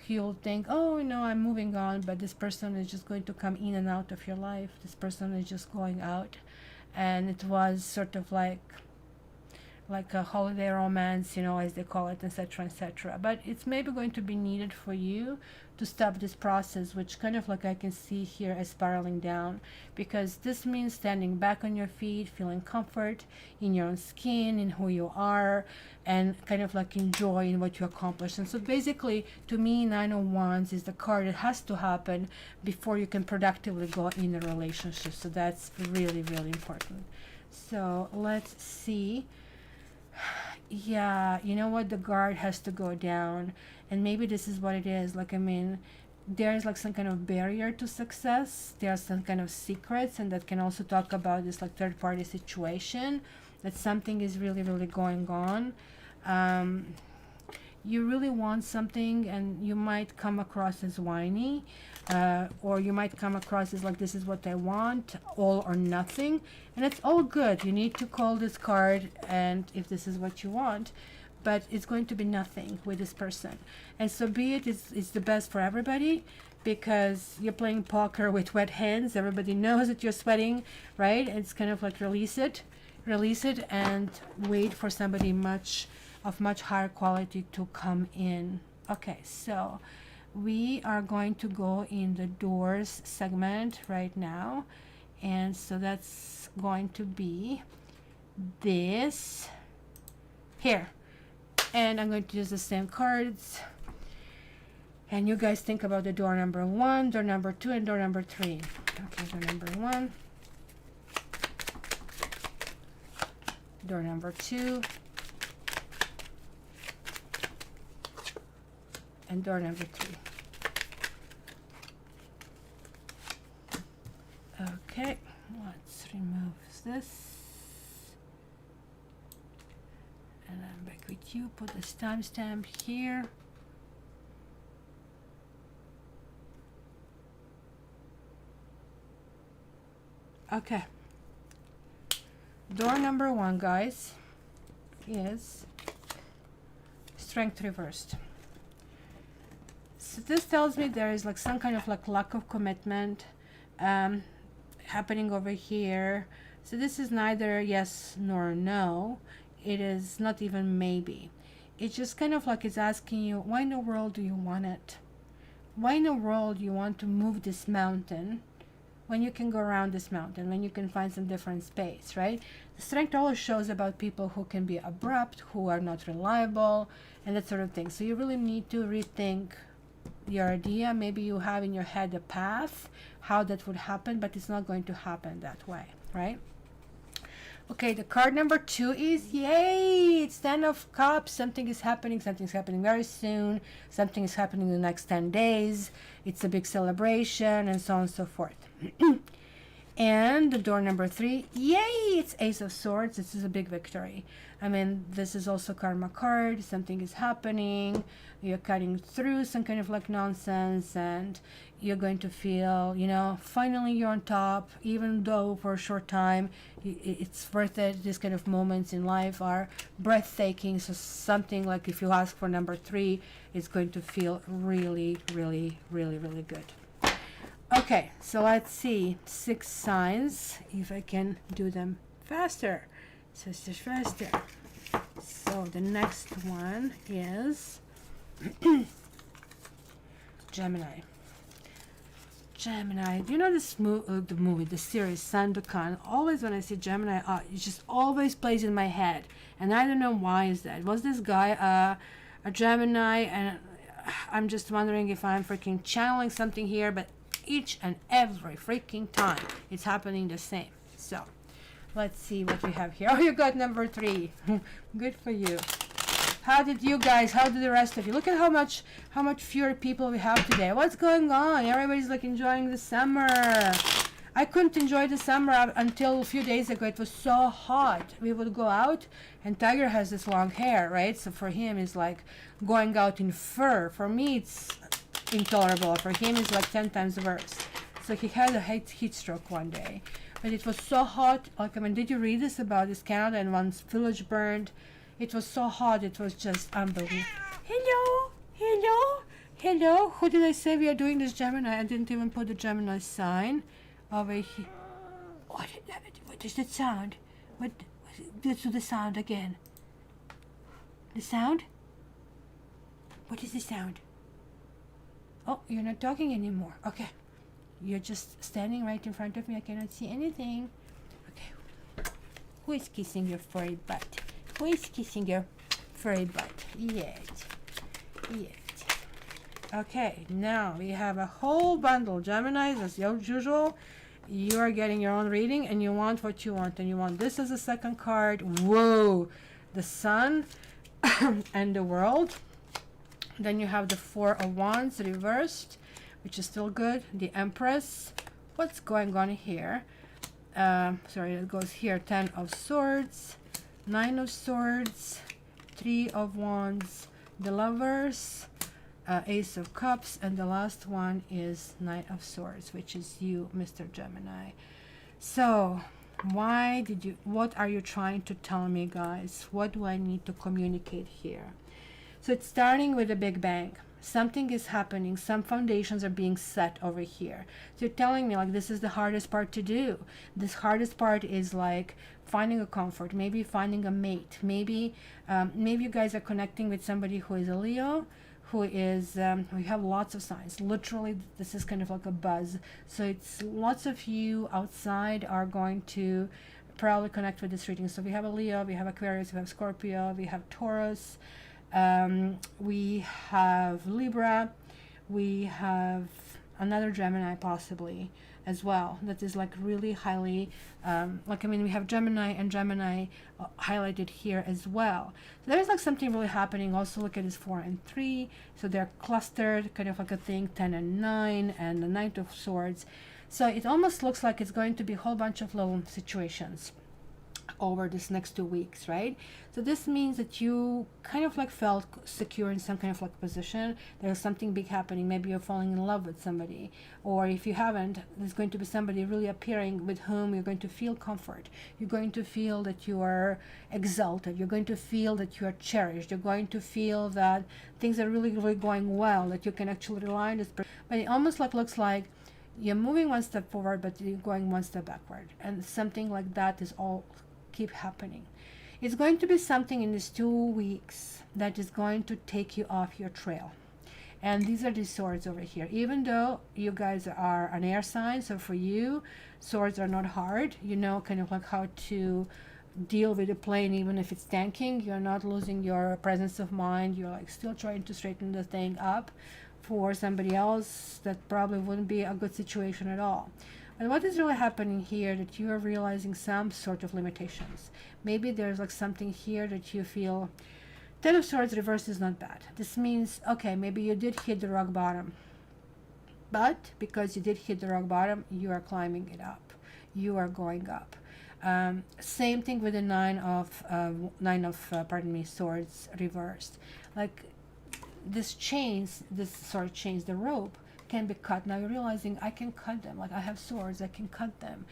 you'll think, oh no, I'm moving on, but this person is just going to come in and out of your life. This person is just going out, and it was sort of like like a holiday romance, you know, as they call it, etc., etc. But it's maybe going to be needed for you to stop this process, which kind of like I can see here as spiraling down, because this means standing back on your feet, feeling comfort in your own skin, in who you are, and kind of like enjoying what you accomplish. And so basically, to me, Nine of Wands is the card that has to happen before you can productively go in a relationship. So that's really, really important. So let's see. Yeah, you know what, the guard has to go down, and maybe this is what it is. Like, I mean, there's like some kind of barrier to success, there are some kind of secrets, and that can also talk about this like third party situation, that something is really, really going on. You really want something, and you might come across as whiny, or you might come across as like, this is what I want, all or nothing, and it's all good. You need to call this card, and if this is what you want, but it's going to be nothing with this person. And so be it, it's the best for everybody, because you're playing poker with wet hands. Everybody knows that you're sweating, right? It's kind of like release it, and wait for somebody of much higher quality to come in. Okay, so we are going to go in the doors segment right now, and so that's going to be this here, and I'm going to use the same cards, and you guys think about the door number 1, door number 2, and door number 3. Okay, door number 1, door number 2, and door number 3. Okay, let's remove this, and I'm back with you. Put this timestamp here. Okay, door number 1, guys, is Strength reversed. So this tells me there is like some kind of like lack of commitment happening over here. So this is neither yes nor no. It is not even maybe. It's just kind of like it's asking you, why in the world do you want it? Why in the world do you want to move this mountain when you can go around this mountain, when you can find some different space, right? The strength always shows about people who can be abrupt, who are not reliable, and that sort of thing. So you really need to rethink your idea. Maybe you have in your head a path how that would happen, but it's not going to happen that way, right? Okay, the card number 2 is, yay, it's 10 of Cups. Something's happening very soon, something is happening in the next 10 days, it's a big celebration, and so on and so forth. And the door number 3, yay, it's Ace of Swords. This is a big victory. I mean, this is also karma card. Something is happening, you're cutting through some kind of like nonsense, and you're going to feel, you know, finally you're on top, even though for a short time. It's worth it. These kind of moments in life are breathtaking. So something like, if you ask for number 3, it's going to feel really, really, really, really good. Okay, so let's see 6 signs, if I can do them faster. So it's just faster. So the next one is Gemini. Gemini, do you know this the series Sandokan? Always when I see Gemini, it just always plays in my head, and I don't know why is that. Was this guy a Gemini? And I'm just wondering if I'm freaking channeling something here, but each and every freaking time it's happening the same. So let's see what we have here. Oh, you got number 3. Good for you. How did the rest of you? Look at how much fewer people we have today. What's going on? Everybody's like enjoying the summer. I couldn't enjoy the summer until a few days ago. It was so hot. We would go out, and Tiger has this long hair, right? So for him it's like going out in fur. For me it's intolerable. For him it's like 10 times worse. So he had a heat stroke one day, but it was so hot. Like, I mean, did you read this about this Canada and one village burned? It was so hot, it was just unbelievable. Hello. Who did I say we are doing this Gemini? I didn't even put the Gemini sign over here. What is that sound? Let's do the sound again. The sound? What is the sound? Oh, you're not talking anymore. Okay. You're just standing right in front of me. I cannot see anything. Okay. Who is kissing your furry butt? Who is kissing your furry butt? Yes. Yes. Okay, now we have a whole bundle. Geminis, as usual, you are getting your own reading and you want what you want. And you want this as a second card. Whoa! The Sun and the World. Then you have the Four of Wands reversed, which is still good. The Empress. What's going on here? Sorry, it goes here. 10 of Swords, 9 of Swords, 3 of Wands, the Lovers, Ace of Cups, and the last one is Knight of Swords, which is you, Mr. Gemini. So, what are you trying to tell me, guys? What do I need to communicate here? So it's starting with a big bang. Something is happening. Some foundations are being set over here. So you're telling me like this is the hardest part to do. This hardest part is like finding a comfort, maybe finding a mate. Maybe you guys are connecting with somebody who is a Leo, who is, we have lots of signs. Literally, this is kind of like a buzz. So it's lots of you outside are going to probably connect with this reading. So we have a Leo, we have Aquarius, we have Scorpio, we have Taurus. We have Libra, we have another Gemini possibly as well that is like really highly we have Gemini and Gemini highlighted here as well. So there's like something really happening. Also look at this 4 and 3, so they're clustered, kind of like a thing. 10 and 9 and the Knight of Swords. So it almost looks like it's going to be a whole bunch of little situations over this next 2 weeks, right? So this means that you kind of like felt secure in some kind of like position. There's something big happening. Maybe you're falling in love with somebody, or if you haven't, there's going to be somebody really appearing with whom you're going to feel comfort. You're going to feel that you are exalted. You're going to feel that you are cherished. You're going to feel that things are really, really going well, that you can actually rely on this person. But it almost like looks like you're moving one step forward, but you're going one step backward, and something like that is all keep happening. It's going to be something in these 2 weeks that is going to take you off your trail. And these are the swords over here. Even though you guys are an air sign, so for you, swords are not hard. You know kind of like how to deal with a plane even if it's tanking. You're not losing your presence of mind. You're like still trying to straighten the thing up. For somebody else, that probably wouldn't be a good situation at all. And what is really happening here, that you are realizing some sort of limitations. Maybe there's like something here that you feel. 10 of Swords reverse is not bad. This means, okay, maybe you did hit the rock bottom. But because you did hit the rock bottom, you are climbing it up. You are going up. Same thing with the nine of Swords reversed. Like this chains, the rope can be cut. Now you're realizing I can cut them. Like I have swords, I can cut them.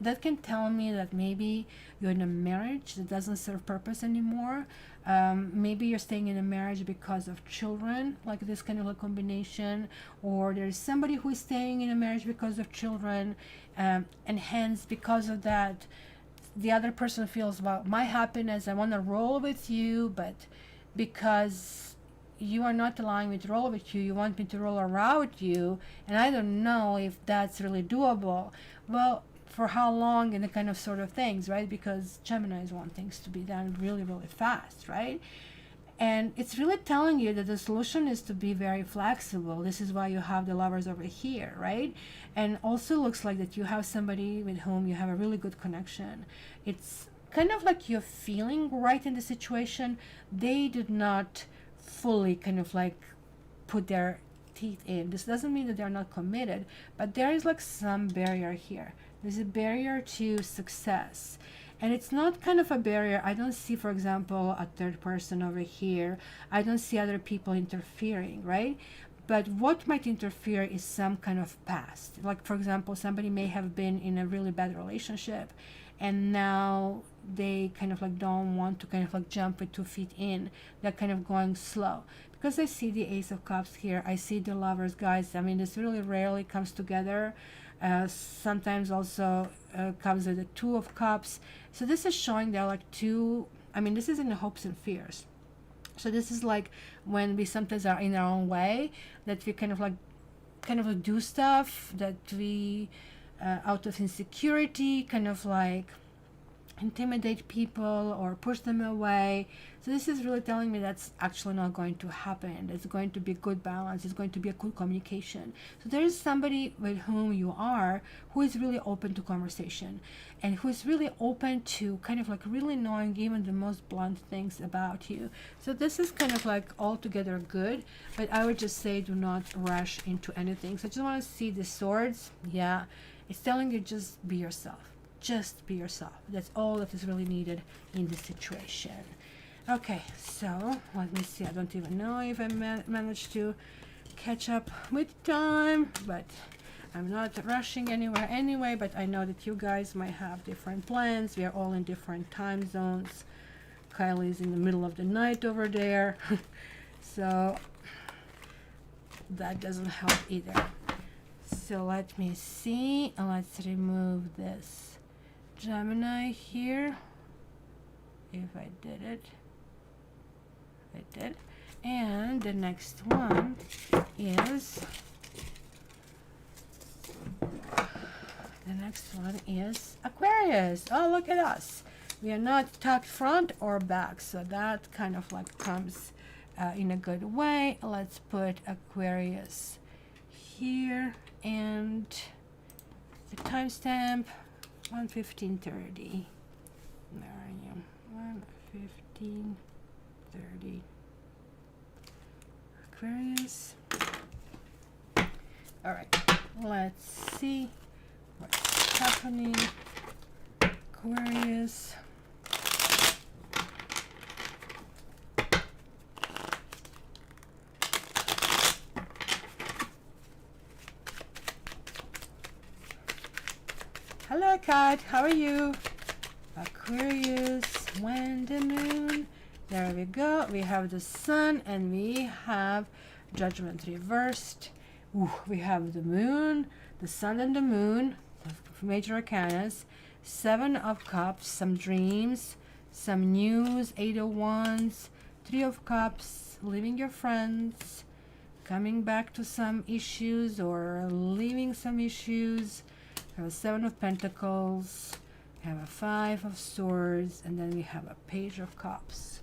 That can tell me that maybe you're in a marriage that doesn't serve purpose anymore. Maybe you're staying in a marriage because of children, like this kind of a combination, or there's somebody who is staying in a marriage because of children, and hence because of that the other person feels, well, my happiness, I want to roll with you, but because you are not allowing me to roll with you, you want me to roll around with you, and I don't know if that's really doable. Well, for how long, and the kind of sort of things, right? Because Geminis want things to be done really, really fast, right? And it's really telling you that the solution is to be very flexible. This is why you have the Lovers over here, right? And also looks like that you have somebody with whom you have a really good connection. It's kind of like you're feeling right in the situation. They did not fully kind of like put their teeth in. This doesn't mean that they're not committed, but there is like some barrier here. There's a barrier to success, and it's not kind of a barrier. I don't see, for example, a third person over here. I don't see other people interfering, right? But what might interfere is some kind of past. Like, for example, somebody may have been in a really bad relationship, and now they kind of like don't want to kind of like jump with 2 feet in. They're kind of going slow. Because I see the Ace of Cups here, I see the Lovers, guys. I mean, this really rarely comes together. Sometimes also comes with the 2 of Cups. So this is showing there like two, I mean, this is in the hopes and fears. So this is like when we sometimes are in our own way, that we kind of like do stuff that we out of insecurity, kind of like intimidate people or push them away. So this is really telling me that's actually not going to happen. It's going to be good balance. It's going to be a good communication. So there is somebody with whom you are who is really open to conversation and who is really open to kind of like really knowing even the most blunt things about you. So this is kind of like altogether good, but I would just say do not rush into anything. So I just want to see the swords. Yeah, it's telling you just be yourself. Just be yourself. That's all that is really needed in this situation. Okay, so let me see. I don't even know if I managed to catch up with time, but I'm not rushing anywhere anyway. But I know that you guys might have different plans. We are all in different time zones. Kylie's in the middle of the night over there. So that doesn't help either. So let me see. Let's remove this Gemini here, if I did it. I did. And the next one is Aquarius. Oh, look at us. We are not tucked front or back, so that kind of like comes in a good way. Let's put Aquarius here, and the timestamp 1:15:30. Where are you? 1:15:30. Aquarius. All right. Let's see what's happening. Aquarius. Hello, Kat. How are you? Aquarius, when the moon. There we go. We have the sun and we have Judgment reversed. Ooh, we have the moon, the sun and the moon, major arcanas, 7 of Cups, some dreams, some news, 8 of Wands, 3 of Cups, leaving your friends, coming back to some issues or leaving some issues. We have a 7 of Pentacles, we have a 5 of Swords, and then we have a Page of Cups.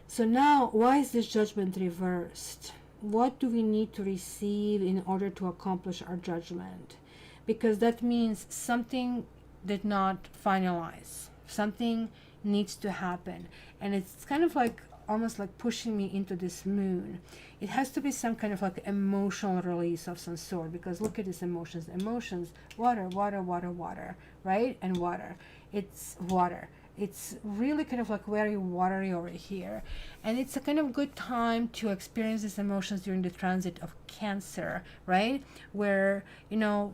So now, why is this Judgment reversed? What do we need to receive in order to accomplish our judgment? Because that means something did not finalize. Something needs to happen. And it's kind of like almost like pushing me into this moon. It has to be some kind of like emotional release of some sort, because look at these emotions. Emotions, water, water, water, water, right? And water. It's water. It's really kind of like very watery over here. And it's a kind of good time to experience these emotions during the transit of Cancer, right? Where, you know,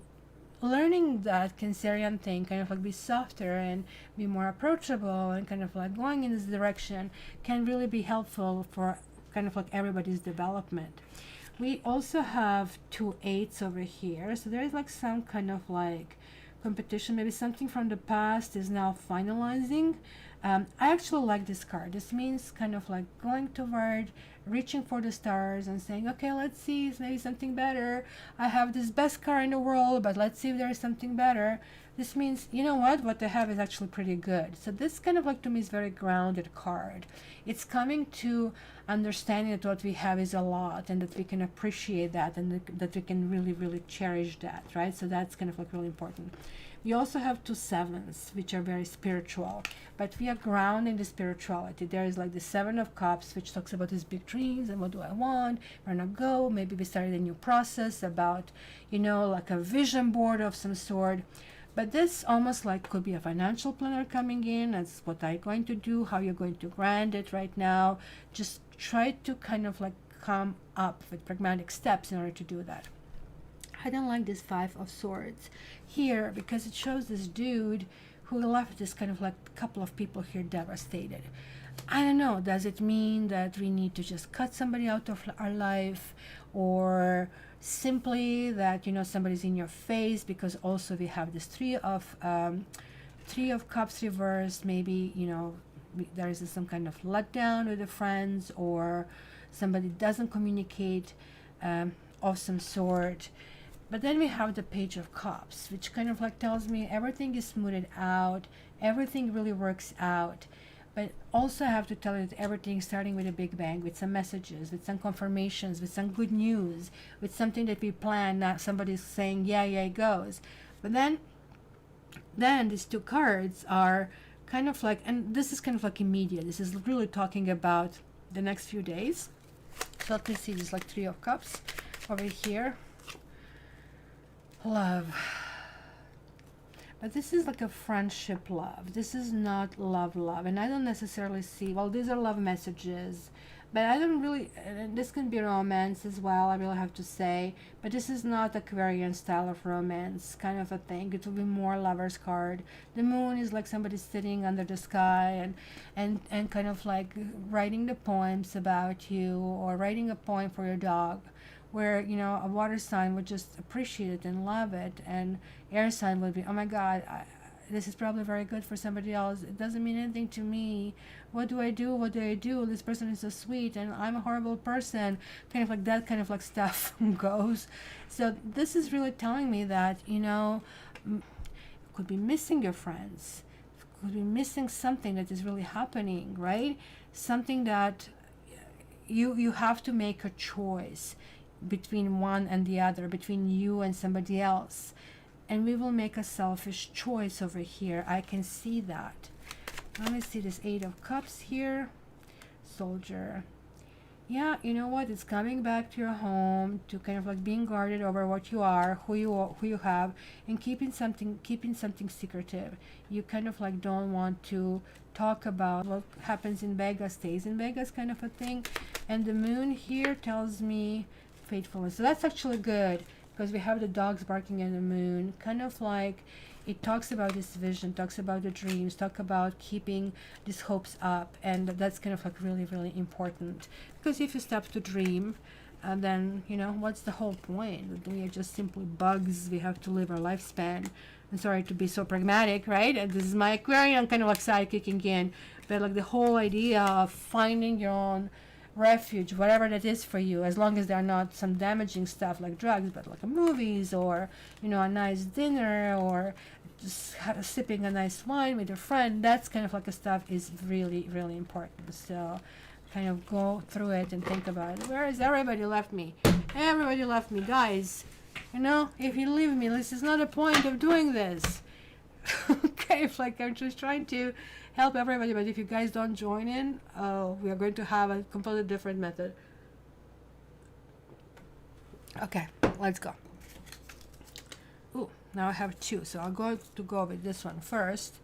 learning that Cancerian thing, kind of like be softer and be more approachable and kind of like going in this direction, can really be helpful for kind of like everybody's development. We also have 2 8s over here, so there is like some kind of like competition. Maybe something from the past is now finalizing. I actually like this card. This means kind of like going toward reaching for the stars and saying, okay, let's see if there is something better. I have this best car in the world, but let's see if there is something better. This means, you know what I have is actually pretty good. So this kind of like to me is very grounded card. It's coming to understanding that what we have is a lot, and that we can appreciate that, and that we can really, really cherish that, right? So that's kind of like really important. We also have 2 7s, which are very spiritual, but we are grounded in the spirituality. There is like the 7 of Cups, which talks about these big dreams and what do I want, where I'm gonna go. Maybe we started a new process about, you know, like a vision board of some sort. But this almost like could be a financial planner coming in. That's what I'm going to do, how you're going to grant it right now. Just try to kind of like come up with pragmatic steps in order to do that. I don't like this 5 of Swords here because it shows this dude who left this kind of like couple of people here devastated. I don't know, does it mean that we need to just cut somebody out of our life, or simply that, you know, somebody's in your face? Because also we have this 3 of Cups reversed. Maybe, you know, there is some kind of letdown with the friends, or somebody doesn't communicate of some sort. But then we have the Page of Cups, which kind of like tells me everything is smoothed out, everything really works out. But also I have to tell you that everything starting with a big bang, with some messages, with some confirmations, with some good news, with something that we plan, not somebody's saying, yeah, it goes. But then these two cards are kind of like, and this is kind of like immediate. This is really talking about the next few days. So let me see, this like Three of Cups over here. Love. But this is like a friendship love. This is not love. And I don't necessarily see, well, these are love messages, but I don't really, this can be romance as well, I really have to say. But this is not Aquarian style of romance kind of a thing. It will be more Lover's card. The moon is like somebody sitting under the sky and kind of like writing the poems about you, or writing a poem for your dog, where, you know, a water sign would just appreciate it and love it, and air sign would be, oh my god, this is probably very good for somebody else. It doesn't mean anything to me. What do I do? This person is so sweet and I'm a horrible person. Kind of like that kind of like stuff goes. So this is really telling me that, you know, you could be missing your friends. You could be missing something that is really happening, right? Something that you have to make a choice between one and the other, between you and somebody else. And we will make a selfish choice over here. I can see that. Let me see this Eight of Cups here. Soldier. Yeah, you know what? It's coming back to your home, to kind of like being guarded over what you are, who you have, and keeping something secretive. You kind of like don't want to talk about what happens in Vegas stays in Vegas, kind of a thing. And the moon here tells me faithfulness. So that's actually good, because we have the dogs barking at the moon, kind of like it talks about this vision, talks about the dreams, talk about keeping these hopes up, and that's kind of like really, really important. Because if you stop to dream, then, you know, what's the whole point? We are just simply bugs. We have to live our lifespan. I'm sorry to be so pragmatic, right? And this is my Aquarian kind of like side kicking in, but like the whole idea of finding your own refuge, whatever that is for you, as long as they're not some damaging stuff like drugs, but like movies, or, you know, a nice dinner, or just sipping a nice wine with your friend. That's kind of like a stuff is really, really important. So kind of go through it and think about it. Where is everybody left me? Everybody left me, guys. You know, if you leave me, this is not a point of doing this. Okay, if like I'm just trying to help everybody, but if you guys don't join in, we are going to have a completely different method. Okay, let's go. Ooh, now I have two, so I'm going to go with this one first.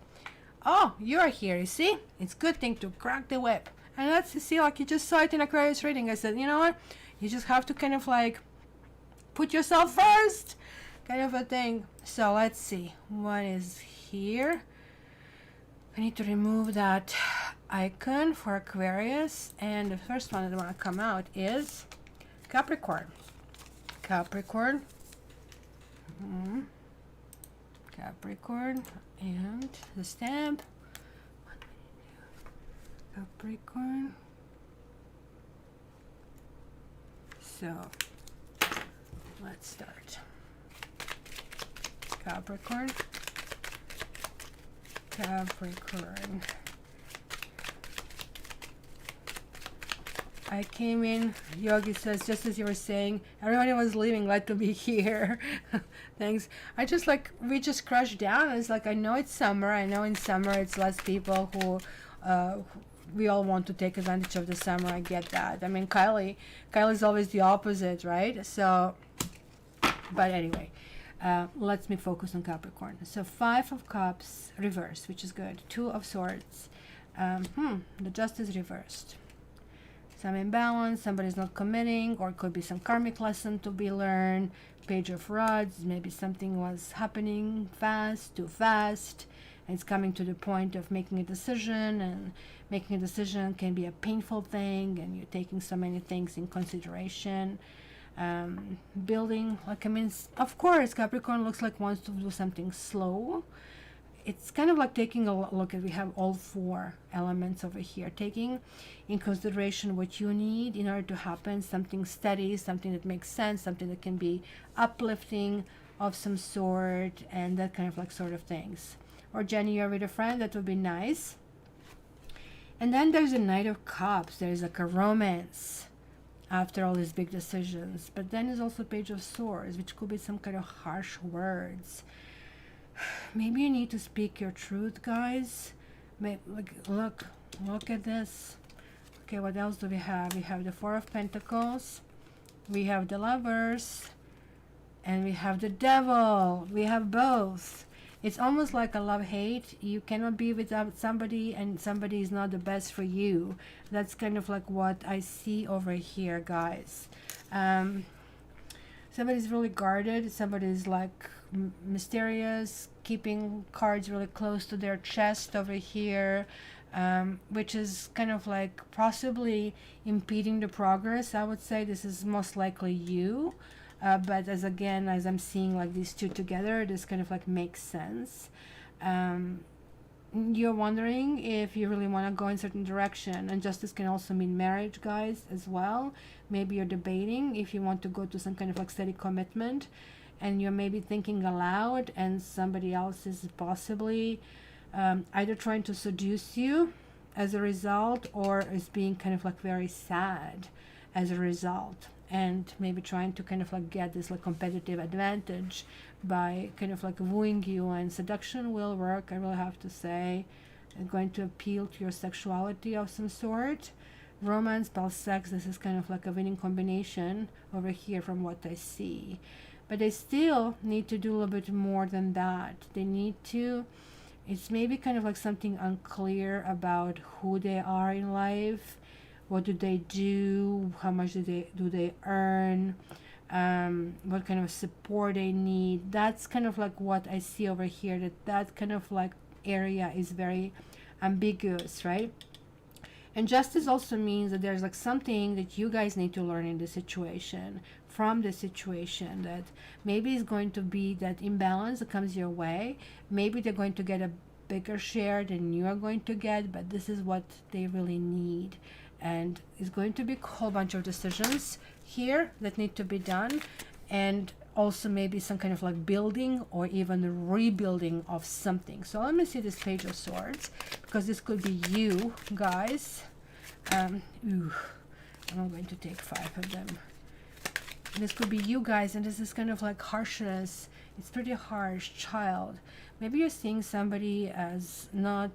Oh, you're here, you see? It's a good thing to crack the whip. And let's see, like you just saw it in Aquarius reading. I said, you know what? You just have to kind of like put yourself first, kind of a thing. So let's see what is here. I need to remove that icon for Aquarius, and the first one that I want to come out is Capricorn. Capricorn. Capricorn, and the stamp. Capricorn. So let's start. Capricorn. Capricorn. I came in, Yogi says, just as you were saying, everybody was leaving, glad to be here. Thanks. I just like, we just crashed down. It's like, I know it's summer. I know in summer it's less people who, we all want to take advantage of the summer. I get that. I mean, Kylie's always the opposite, right? So, but anyway. Let me focus on Capricorn. So Five of Cups reversed, which is good. Two of Swords. The Justice reversed. Some imbalance, somebody's not committing, or it could be some karmic lesson to be learned. Page of Rods, maybe something was happening too fast, and it's coming to the point of making a decision, and making a decision can be a painful thing, and you're taking so many things in consideration. Building, like, I mean, of course Capricorn looks like wants to do something slow. it's kind of like taking a look at, we have all four elements over here, taking in consideration what you need in order to happen, something steady, something that makes sense, something that can be uplifting of some sort, and that kind of like sort of things. Or Jenny, you're with a friend, that would be nice. And then there's a Knight of Cups. There's like a romance after all these big decisions. But then there's also Page of Swords, which could be some kind of harsh words. Maybe you need to speak your truth, guys. Look at this. Okay, what else do we have? We have the Four of Pentacles. We have the Lovers. And we have the Devil. We have both. It's almost like a love-hate. You cannot be without somebody, and somebody is not the best for you. That's kind of like what I see over here, guys. Somebody's really guarded. Somebody's like mysterious, keeping cards really close to their chest over here, which is kind of like possibly impeding the progress. I would say this is most likely you. But as I'm seeing like these two together, this kind of like makes sense. You're wondering if you really want to go in a certain direction, and justice can also mean marriage, guys, as well. Maybe you're debating if you want to go to some kind of like steady commitment, and you're maybe thinking aloud, and somebody else is possibly either trying to seduce you as a result, or is being kind of like very sad as a result, and maybe trying to kind of like get this like competitive advantage by kind of like wooing you. And seduction will work, I really have to say. It's going to appeal to your sexuality of some sort. Romance plus sex, this is kind of like a winning combination over here from what I see. But they still need to do a little bit more than that. They need to, it's maybe kind of like something unclear about who they are in life. What do they do? How much do they earn? What kind of support they need? That's kind of like what I see over here. That kind of like area is very ambiguous, right? And justice also means that there's like something that you guys need to learn in the situation, from the situation, that maybe is going to be that imbalance that comes your way. Maybe they're going to get a bigger share than you are going to get, but this is what they really need. And it's going to be a whole bunch of decisions here that need to be done, and also maybe some kind of like building or even rebuilding of something. So let me see this Page of Swords, because this could be you guys. I'm going to take 5 of them. This could be you guys, and this is kind of like harshness. It's pretty harsh. Child, maybe you're seeing somebody as not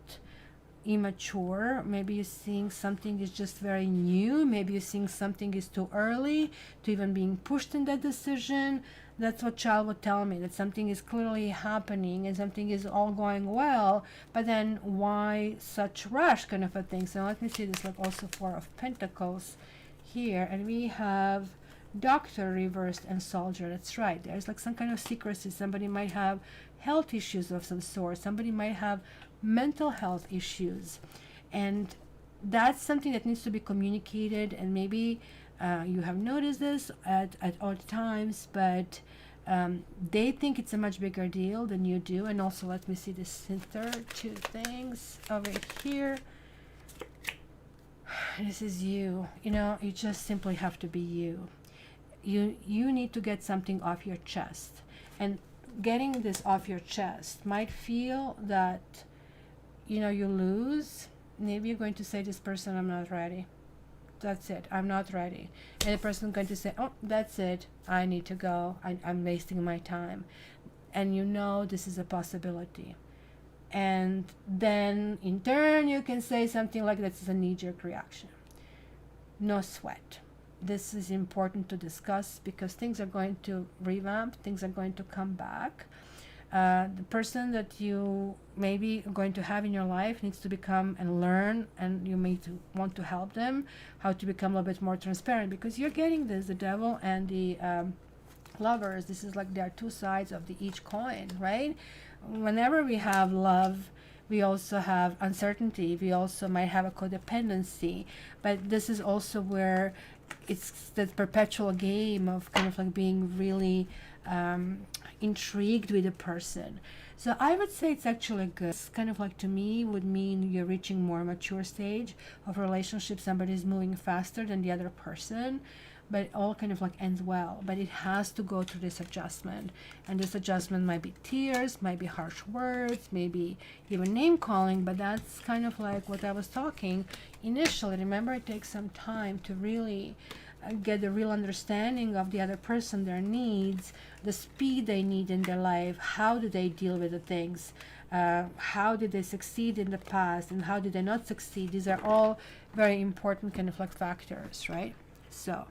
immature. Maybe you're seeing something is just very new. Maybe you're seeing something is too early to even being pushed in that decision. That's what child would tell me, that something is clearly happening and something is all going well, but then why such rush kind of a thing. So let me see this, like also Four of Pentacles here, and we have Doctor reversed and Soldier. That's right, there's like some kind of secrecy. Somebody might have health issues of some sort. Somebody might have mental health issues, and that's something that needs to be communicated. And maybe you have noticed this at odd times, but they think it's a much bigger deal than you do. And also, let me see this third two things over here. This is you. You know, you just simply have to be you. You need to get something off your chest, and getting this off your chest might feel that, you know, you lose. Maybe you're going to say, this person, I'm not ready. That's it, I'm not ready. And the person is going to say, oh, that's it, I need to go, I'm wasting my time. And you know this is a possibility. And then in turn you can say something like, that's a knee-jerk reaction. No sweat. This is important to discuss, because things are going to revamp, things are going to come back. The person that you maybe are going to have in your life needs to become and learn, and you may want to help them how to become a little bit more transparent, because you're getting this, the Devil and the Lovers. This is like, there are two sides of each coin, right? Whenever we have love, we also have uncertainty. We also might have a codependency, but this is also where it's that perpetual game of kind of like being really intrigued with a person. So I would say it's actually good. It's kind of like, to me, would mean you're reaching more mature stage of relationship. Somebody's moving faster than the other person, but it all kind of like ends well. But it has to go through this adjustment, and this adjustment might be tears, might be harsh words, maybe even name calling. But that's kind of like what I was talking initially. Remember, it takes some time to really get a real understanding of the other person, their needs, the speed they need in their life, how do they deal with the things, how did they succeed in the past, and how did they not succeed. These are all very important kind of like factors, right? So,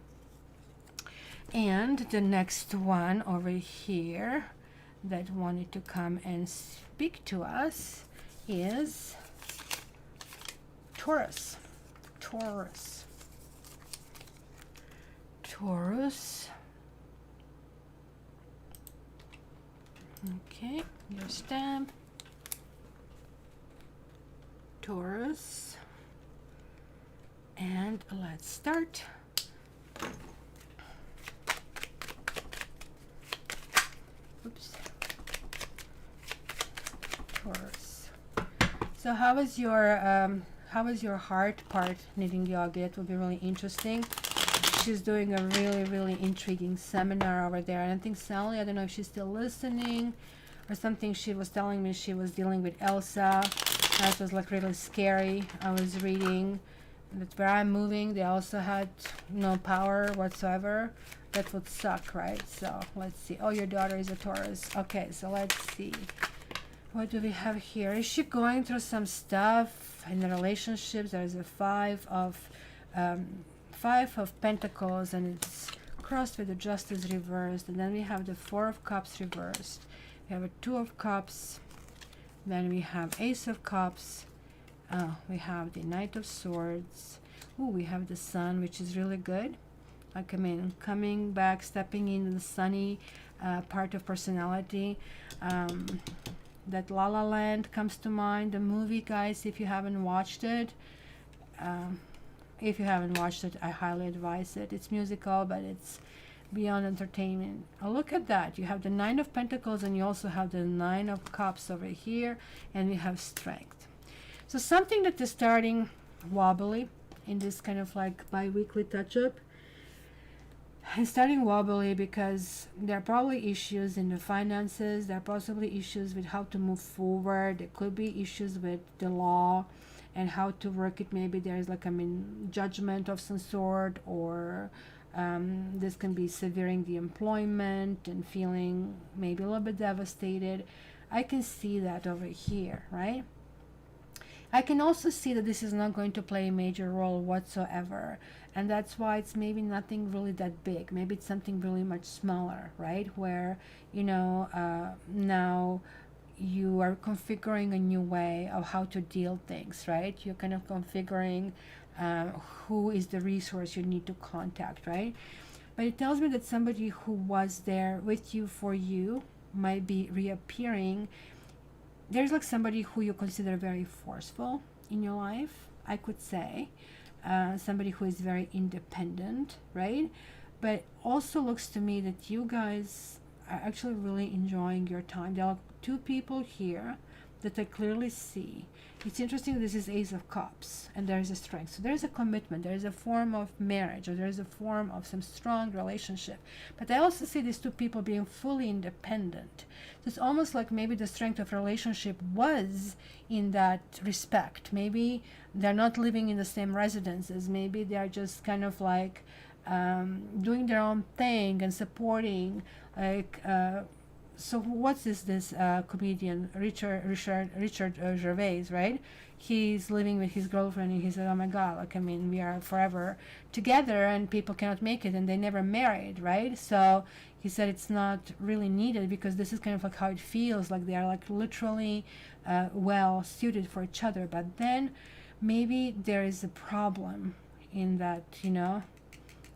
and the next one over here that wanted to come and speak to us is Taurus. Taurus. Okay, your stamp. Taurus. And let's start. Oops. Taurus. So how was your heart part knitting yoga? It will be really interesting. She's doing a really intriguing seminar over there, and I think Sally, I don't know if she's still listening or something, she was telling me she was dealing with Elsa. That was like really scary. I was reading that where I'm moving, they also had no power whatsoever. That would suck, right? So let's see. Oh, your daughter is a Taurus. Okay, so let's see. What do we have here? Is she going through some stuff in the relationships? There's a Five of Pentacles, and it's crossed with the Justice reversed, and then we have the Four of Cups reversed. We have a Two of Cups, then we have Ace of Cups, we have the Knight of Swords. Ooh, we have the Sun, which is really good. Like, I mean, coming back, stepping into the sunny part of personality. That La La Land comes to mind, the movie, guys, if you haven't watched it. If you haven't watched it, I highly advise it. It's musical, but it's beyond entertainment. Oh, look at that. You have the Nine of Pentacles, and you also have the Nine of Cups over here, and we have Strength. So something that is starting wobbly in this kind of like bi-weekly touch-up. It's starting wobbly because there are probably issues in the finances. There are possibly issues with how to move forward. There could be issues with the law and how to work it. Maybe there's like, I mean, judgment of some sort, or this can be severing the employment and feeling maybe a little bit devastated. I can see that over here, right? I can also see that this is not going to play a major role whatsoever, and that's why it's maybe nothing really that big. Maybe it's something really much smaller, right? Where, you know, now you are configuring a new way of how to deal things, right? You're kind of configuring who is the resource you need to contact, right? But it tells me that somebody who was there with you for you might be reappearing. There's like somebody who you consider very forceful in your life, I could say. Somebody who is very independent, right? But also looks to me that you guys are actually really enjoying your time. There are two people here that I clearly see. It's interesting, this is Ace of Cups, and there is a Strength. So there is a commitment, there is a form of marriage, or there is a form of some strong relationship. But I also see these two people being fully independent. So it's almost like maybe the strength of relationship was in that respect. Maybe they're not living in the same residences. Maybe they're just kind of like doing their own thing and supporting, like, so what's this comedian Richard Gervais, right? He's living with his girlfriend, and he said, oh my god, like, I mean, we are forever together and people cannot make it, and they never married, right? So he said it's not really needed, because this is kind of like how it feels, like they are like literally well suited for each other. But then maybe there is a problem in that, you know,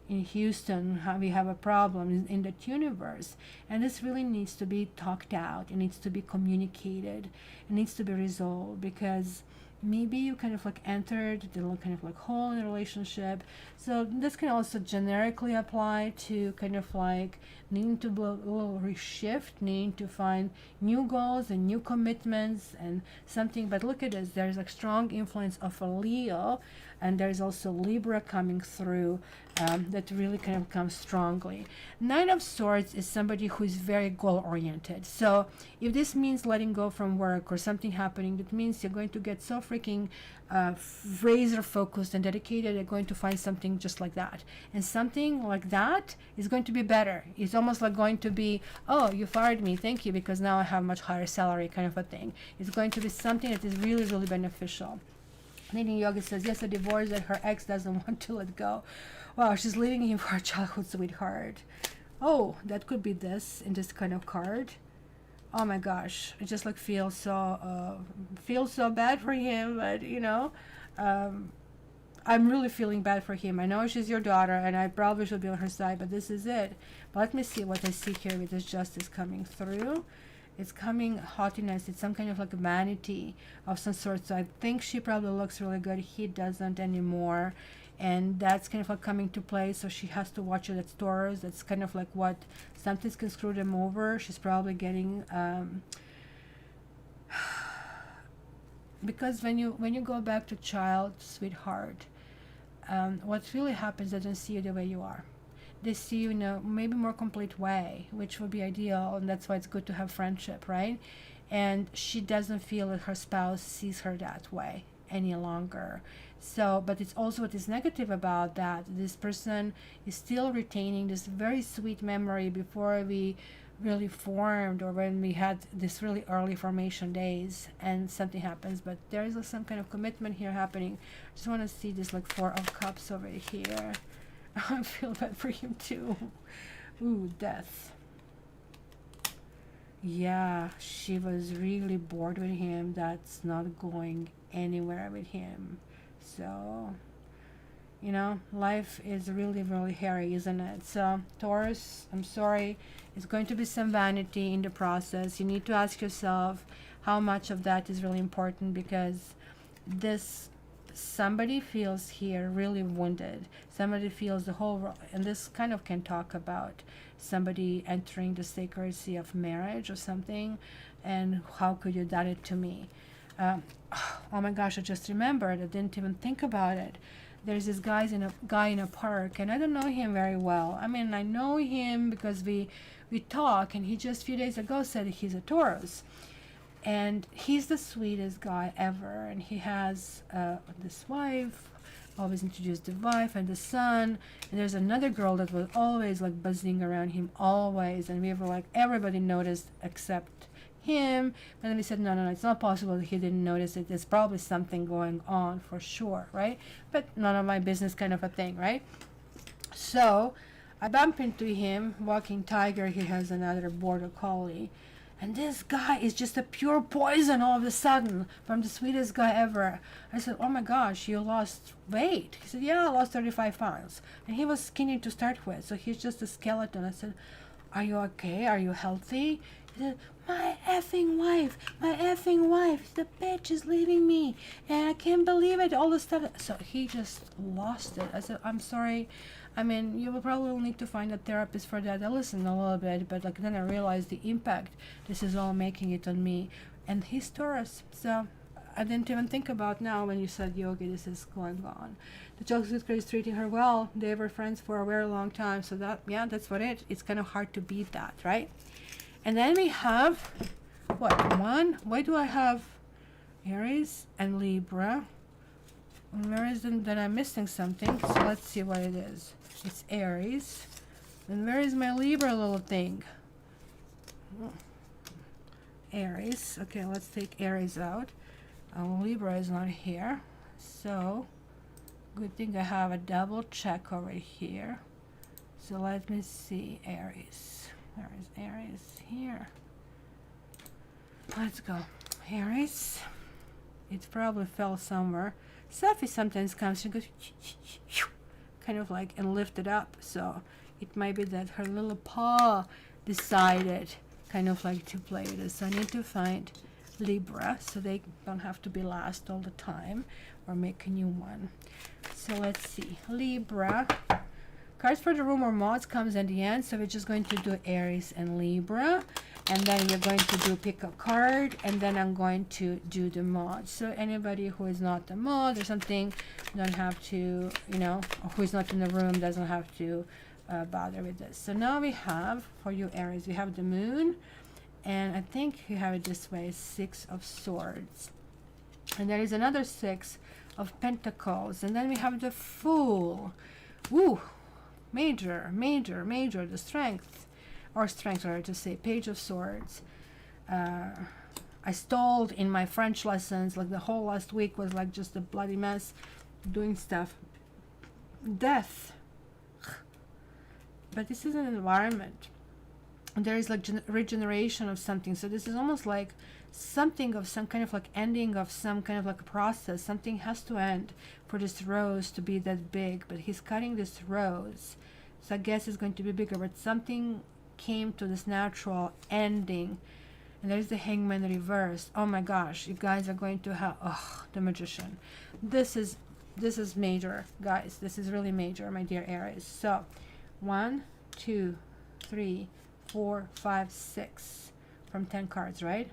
in Houston, how we have a problem in that universe, and this really needs to be talked out. It needs to be communicated. It needs to be resolved, because maybe you kind of like entered the little kind of like hole in the relationship. So this can also generically apply to kind of like needing to do a little reshift, needing to find new goals and new commitments and something. But look at this, there's a strong influence of a Leo, and there's also Libra coming through, that really kind of comes strongly. Nine of Swords is somebody who is very goal oriented. So if this means letting go from work or something happening, that means you're going to get so freaking razor focused and dedicated, you're going to find something just like that. And something like that is going to be better. It's almost like going to be, oh, you fired me, thank you, because now I have much higher salary, kind of a thing. It's going to be something that is really, really beneficial. Leading Yogi says, yes, a divorce that her ex doesn't want to let go. Wow, she's leaving him for a childhood sweetheart. Oh, that could be this in this kind of card. Oh my gosh, it just like feels so bad for him, but you know, I'm really feeling bad for him. I know she's your daughter, and I probably should be on her side, but this is it. But let me see what I see here with this justice coming through. It's coming haughtiness. It's some kind of like vanity of some sort. So I think she probably looks really good. He doesn't anymore. And that's kind of like coming to play. So she has to watch it. That's Taurus. That's kind of like what something's can screw them over. She's probably getting because when you go back to child, sweetheart, what really happens, they don't see you the way you are. They see you in a maybe more complete way, which would be ideal, and that's why it's good to have friendship, right? And she doesn't feel that her spouse sees her that way any longer. So, but it's also what is negative about that. This person is still retaining this very sweet memory before we really formed, or when we had this really early formation days, and something happens. But there is some kind of commitment here happening. I just want to see this like Four of Cups over here. I feel bad for him too. Ooh, death. Yeah, she was really bored with him. That's not going anywhere with him. So, you know, life is really, really hairy, isn't it? So, Taurus, I'm sorry. It's going to be some vanity in the process. You need to ask yourself how much of that is really important, because this somebody feels here really wounded. Somebody feels the whole, and this kind of can talk about somebody entering the sacredcy of marriage or something, and how could you done it to me? Oh my gosh, I just remembered, I didn't even think about it. There's this guy in a park, and I don't know him very well. I mean, I know him because we talk, and he just a few days ago said he's a Taurus. And he's the sweetest guy ever, and he has this wife, always introduced the wife and the son, and there's another girl that was always like buzzing around him always, and we were like, everybody noticed except him. And then we said, no, it's not possible that he didn't notice it. There's probably something going on for sure, right? But none of my business, kind of a thing, right? So I bump into him walking tiger. He has another border collie. And this guy is just a pure poison all of a sudden, from the sweetest guy ever. I said, oh my gosh, you lost weight. He said, yeah, I lost 35 pounds. And he was skinny to start with, so he's just a skeleton. I said, are you okay? Are you healthy? He said, my effing wife, the bitch is leaving me. And I can't believe it, all this stuff. So he just lost it. I said, I'm sorry. I mean, you will probably need to find a therapist for that. I listened a little bit, but like then I realized the impact this is all making it on me. And he's Taurus, so I didn't even think about now when you said, Yogi, this is going on. The chocolate is treating her well. They were friends for a very long time, so that, yeah, that's what it's kind of hard to beat that, right? And then we have, what, one? Why do I have Aries and Libra? Where is it that I'm missing something? So let's see what it is. It's Aries. And where is my Libra little thing? Aries. Okay, let's take Aries out. Libra is not here. So, good thing I have a double check over here. So let me see. Aries. Where is Aries? Here. Let's go. Aries. It probably fell somewhere. Sophie sometimes comes and goes kind of like and lift it up, so it might be that her little paw decided kind of like to play with it. So I need to find Libra, so they don't have to be last all the time or make a new one. So let's see. Libra. Cards for the room or mods comes at the end, so we're just going to do Aries and Libra, and then we're going to do pick a card, and then I'm going to do the mod. So anybody who is not a mod or something don't have to, you know, who is not in the room doesn't have to bother with this. So now we have, for you Aries, we have the moon, and I think you have it this way, 6 of Swords. And there is another 6 of Pentacles, and then we have the Fool. Woo! Major, the strength, or strength, or to say, Page of Swords. I stalled in my French lessons, like the whole last week was like just a bloody mess, doing stuff. Death. But this is an environment. There is like regeneration of something. So this is almost like something of some kind of like ending of some kind of like a process. Something has to end for this rose to be that big. But he's cutting this rose, so I guess it's going to be bigger. But something came to this natural ending. And there's the Hangman reversed. Oh my gosh, you guys are going to have the Magician. This is major, guys. This is really major, my dear Aries. So 1, 2, 3, 4, 5, 6 from 10 cards, right?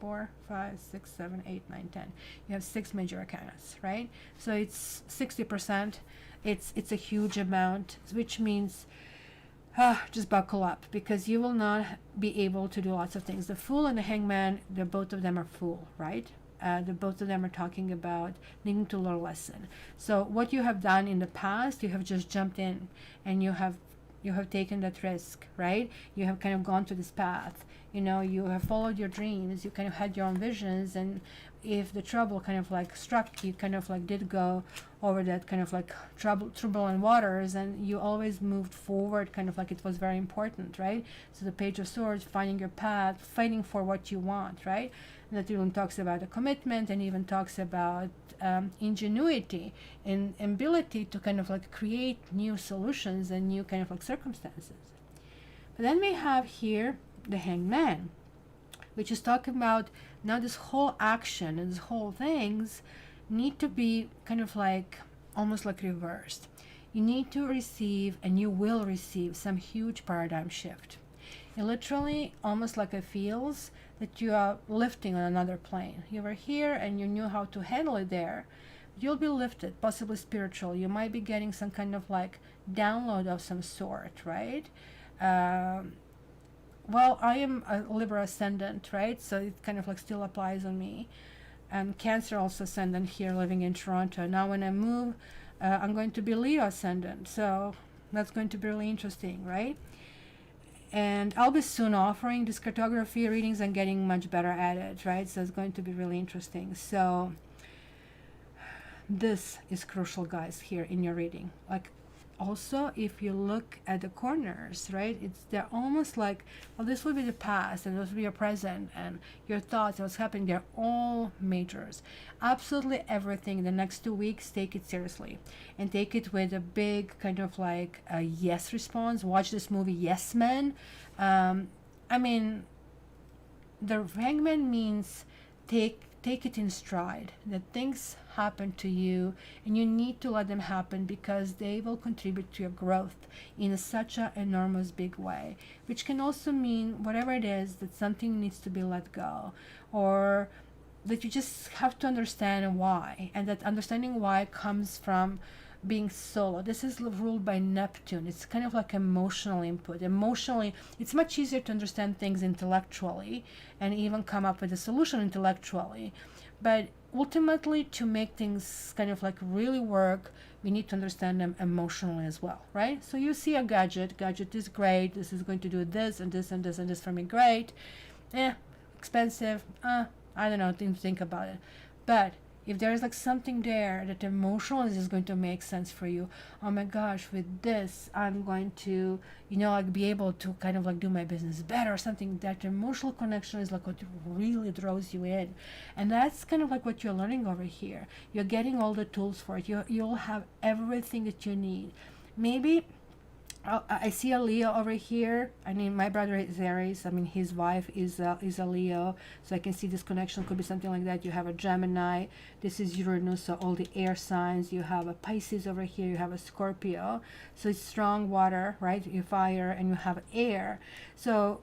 4, 5, 6, 7, 8, 9, 10. You have 6 major arcanas, right? So it's 60%. It's a huge amount, which means just buckle up, because you will not be able to do lots of things. The Fool and the Hangman, both of them are Fool, right? The both of them are talking about needing to learn a lesson. So what you have done in the past, you have just jumped in and you have taken that risk, right? You have kind of gone to this path. You know, you have followed your dreams. You kind of had your own visions, and if the trouble kind of like struck, you kind of like did go over that kind of like turbulent waters, and you always moved forward, kind of like it was very important, right? So the Page of Swords, finding your path, fighting for what you want, right? And that even talks about a commitment, and even talks about ingenuity and ability to kind of like create new solutions and new kind of like circumstances. But then we have here the Hangman, which is talking about now this whole action and this whole things need to be kind of like almost like reversed. You need to receive, and you will receive, some huge paradigm shift. It literally almost like it feels that you are lifting on another plane. You were here and you knew how to handle it there. You'll be lifted, possibly spiritual. You might be getting some kind of like download of some sort, right? Well, I am a Libra ascendant, right? So it kind of like still applies on me. And Cancer also ascendant here, living in Toronto. Now when I move, I'm going to be Leo ascendant. So that's going to be really interesting, right? And I'll be soon offering these cartography readings and getting much better at it, right? So it's going to be really interesting. So this is crucial, guys, here in your reading. Like, also, if you look at the corners, right, they're almost like, well, this will be the past, and this will be your present, and your thoughts, and what's happening. They're all majors. Absolutely everything in the next 2 weeks, take it seriously, and take it with a big kind of like a yes response. Watch this movie, Yes Man. I mean, the Hangman means take it in stride, that things happen to you and you need to let them happen, because they will contribute to your growth in such an enormous big way, which can also mean whatever it is, that something needs to be let go, or that you just have to understand why, and that understanding why comes from being solo. This is ruled by Neptune. It's kind of like emotional input. Emotionally, it's much easier to understand things intellectually and even come up with a solution intellectually. But ultimately, to make things kind of like really work, we need to understand them emotionally as well, right? So you see a gadget is great. This is going to do this and this and this and this for me. Great. Expensive. I don't know, didn't think about it. But if there is like something there that emotionally is going to make sense for you, oh my gosh, with this I'm going to, like be able to kind of like do my business better or something. That emotional connection is like what really draws you in, and that's kind of like what you're learning over here. You're getting all the tools for it. You'll have everything that you need. Maybe I see a Leo over here. I mean, my brother is Aries. I mean, his wife is a Leo. So I can see this connection could be something like that. You have a Gemini. This is Uranus, so all the air signs. You have a Pisces over here. You have a Scorpio. So it's strong water, right? You fire, and you have air. So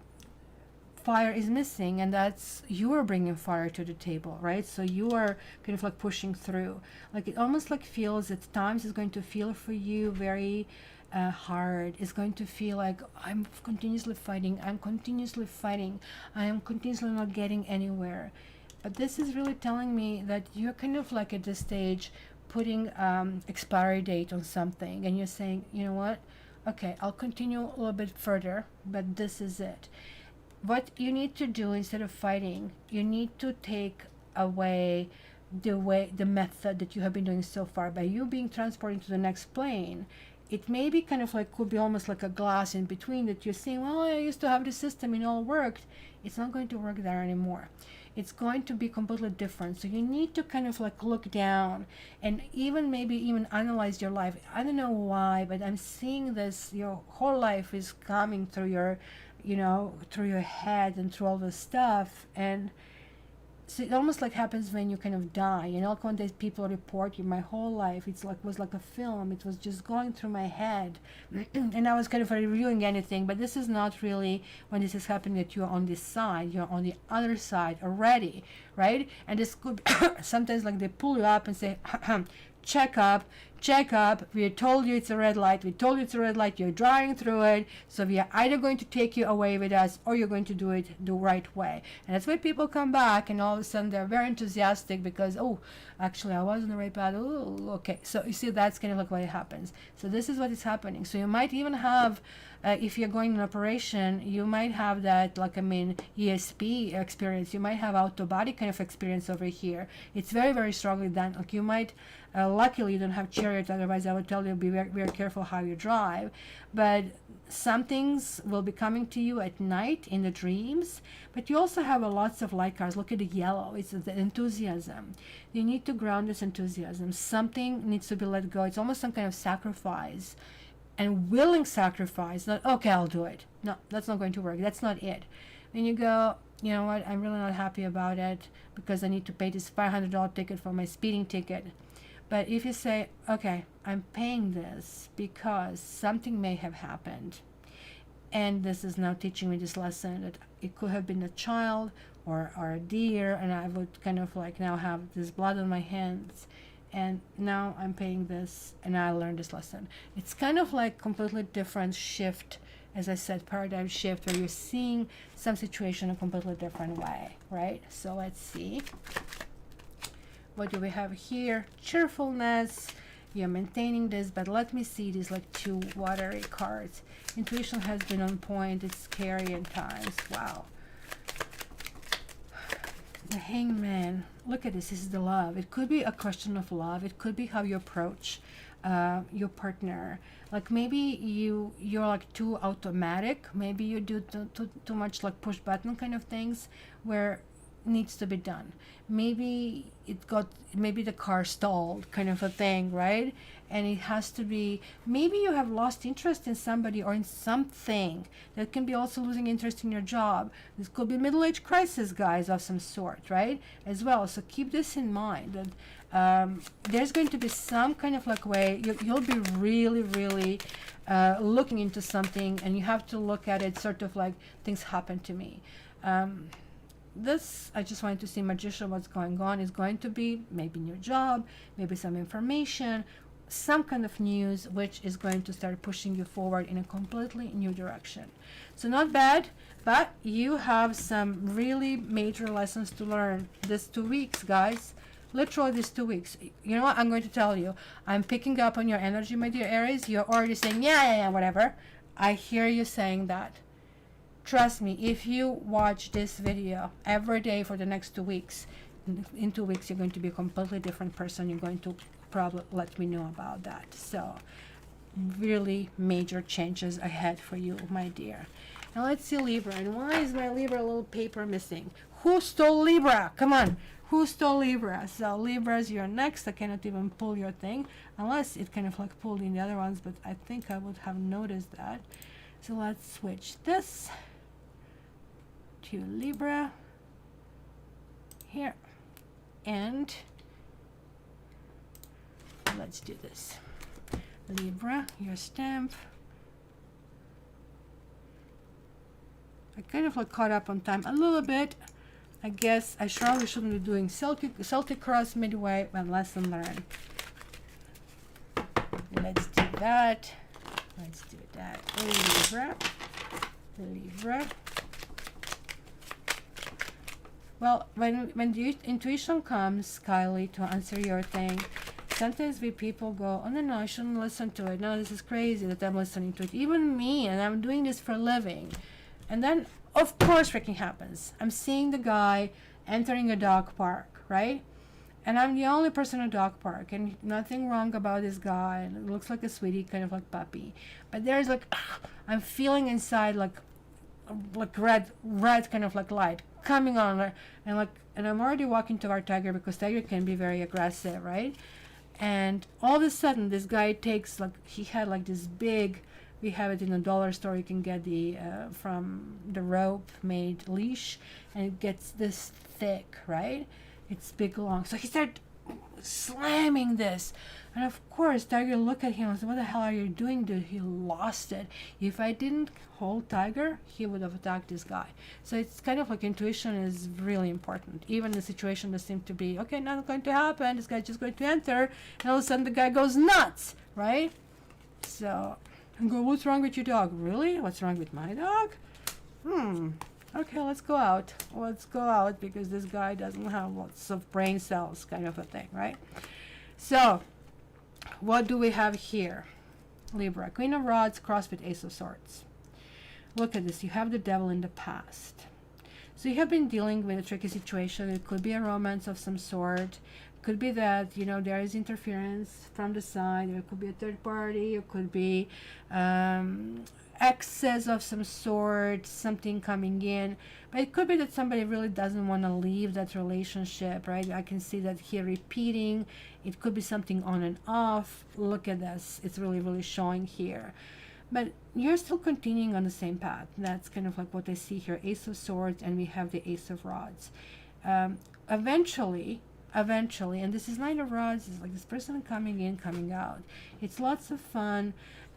fire is missing, and that's you are bringing fire to the table, right? So you are kind of like pushing through. Like it almost like feels at times it's going to feel for you very hard. It's going to feel like I'm continuously fighting, I'm continuously fighting, I am continuously not getting anywhere. But this is really telling me that you're kind of like at this stage putting expiry date on something, and you're saying, you know what, okay, I'll continue a little bit further, but this is it. What you need to do instead of fighting, you need to take away the method that you have been doing so far. By you being transported to the next plane, it may be kind of like, could be almost like a glass in between, that you're saying, well, I used to have this system, it all worked. It's not going to work there anymore. It's going to be completely different. So you need to kind of like look down and even maybe even analyze your life. I don't know why, but I'm seeing this, your whole life is coming through your, through your head and through all this stuff. And so it almost like happens when you kind of die. Like when these people report you, my whole life, it's like was like a film. It was just going through my head, and I was kind of reviewing anything. But this is not really when this is happening that you're on this side. You're on the other side already, right? And this could sometimes like they pull you up and say, check up. We told you it's a red light. You're driving through it. So we are either going to take you away with us, or you're going to do it the right way. And that's why people come back, and all of a sudden they're very enthusiastic because, oh, actually I was on the right path. Oh, okay. So you see, that's kind of like what happens. So this is what is happening. So you might even have, if you're going in operation, you might have that, ESP experience. You might have out-of-body kind of experience over here. It's very, very strongly done. Like you might, luckily you don't have chariot, otherwise I would tell you be very, very careful how you drive. But some things will be coming to you at night in the dreams, but you also have lots of light cars. Look at the yellow. It's the enthusiasm. You need to ground this enthusiasm. Something needs to be let go. It's almost some kind of sacrifice, and willing sacrifice. Not, okay, I'll do it. No, that's not going to work. That's not it. When you go, you know what, I'm really not happy about it because I need to pay this $500 ticket for my speeding ticket. But if you say, okay, I'm paying this because something may have happened, and this is now teaching me this lesson that it could have been a child or a deer, and I would kind of like now have this blood on my hands, and now I'm paying this, and I learned this lesson. It's kind of like completely different shift, as I said, paradigm shift, where you're seeing some situation a completely different way, right? So let's see. What do we have here? Cheerfulness. You're maintaining this, but let me see these like two watery cards. Intuition has been on point. It's scary at times. Wow. The Hangman. Look at this. This is the love. It could be a question of love. It could be how you approach your partner. Like maybe you're like too automatic. Maybe you do too much like push button kind of things where needs to be done. Maybe the car stalled kind of a thing, right? And it has to be, maybe you have lost interest in somebody or in something. That can be also losing interest in your job. This could be middle-age crisis, guys, of some sort, right, as well. So keep this in mind, that there's going to be some kind of like way you'll be really, really looking into something, and you have to look at it sort of like things happen to me. This, I just wanted to see Magician, what's going on, is going to be maybe new job, maybe some information, some kind of news which is going to start pushing you forward in a completely new direction. So not bad, but you have some really major lessons to learn this 2 weeks, guys. Literally these 2 weeks. You know what, I'm going to tell you, I'm picking up on your energy, my dear Aries. You're already saying yeah, whatever. I hear you saying that. Trust me, if you watch this video every day for the next 2 weeks, in 2 weeks you're going to be a completely different person. You're going to probably let me know about that. So really major changes ahead for you, my dear. Now let's see Libra. And why is my Libra little paper missing? Who stole Libra? Come on. Who stole Libra? So Libras, you're next. I cannot even pull your thing unless it kind of like pulled in the other ones, but I think I would have noticed that. So let's switch this to Libra here, and let's do this. Libra, your stamp. I kind of like caught up on time a little bit. I guess I surely shouldn't be doing Celtic cross midway, but lesson learned. Let's do that. Let's do that. Libra. Libra. Well, when the intuition comes, Kylie, to answer your thing, sometimes we people go, oh no, I shouldn't listen to it. No, this is crazy that I'm listening to it. Even me, and I'm doing this for a living. And then, of course, freaking happens. I'm seeing the guy entering a dog park, right? And I'm the only person in a dog park, and nothing wrong about this guy. And it looks like a sweetie, kind of like puppy. But there's like, I'm feeling inside like red kind of like light coming on, and I'm already walking to our tiger because tiger can be very aggressive, right? And all of a sudden, this guy takes he had like this big. We have it in a dollar store. You can get the from the rope made leash, and it gets this thick, right? It's big, long. So he started slamming this, and of course, Tiger looked at him and said, "What the hell are you doing, dude?" He lost it. If I didn't hold Tiger, he would have attacked this guy. So it's kind of like intuition is really important. Even in a situation that seemed to be okay, not going to happen. This guy's just going to enter, and all of a sudden the guy goes nuts, right? So. And go, what's wrong with your dog? Really? What's wrong with my dog? Okay, let's go out. Let's go out because this guy doesn't have lots of brain cells, kind of a thing, right? So, what do we have here? Libra, Queen of Rods, crossed with Ace of Swords. Look at this. You have the devil in the past. So you have been dealing with a tricky situation. It could be a romance of some sort. Could be that there is interference from the side. There could be a third party. It could be excess of some sort, something coming in. But it could be that somebody really doesn't want to leave that relationship, right? I can see that here repeating. It could be something on and off. Look at this. It's really, really showing here. But you're still continuing on the same path. That's kind of like what I see here. Ace of Swords, and we have the Ace of Rods. Eventually, and this is Knight of Rods, it's like this person coming in, coming out. It's lots of fun,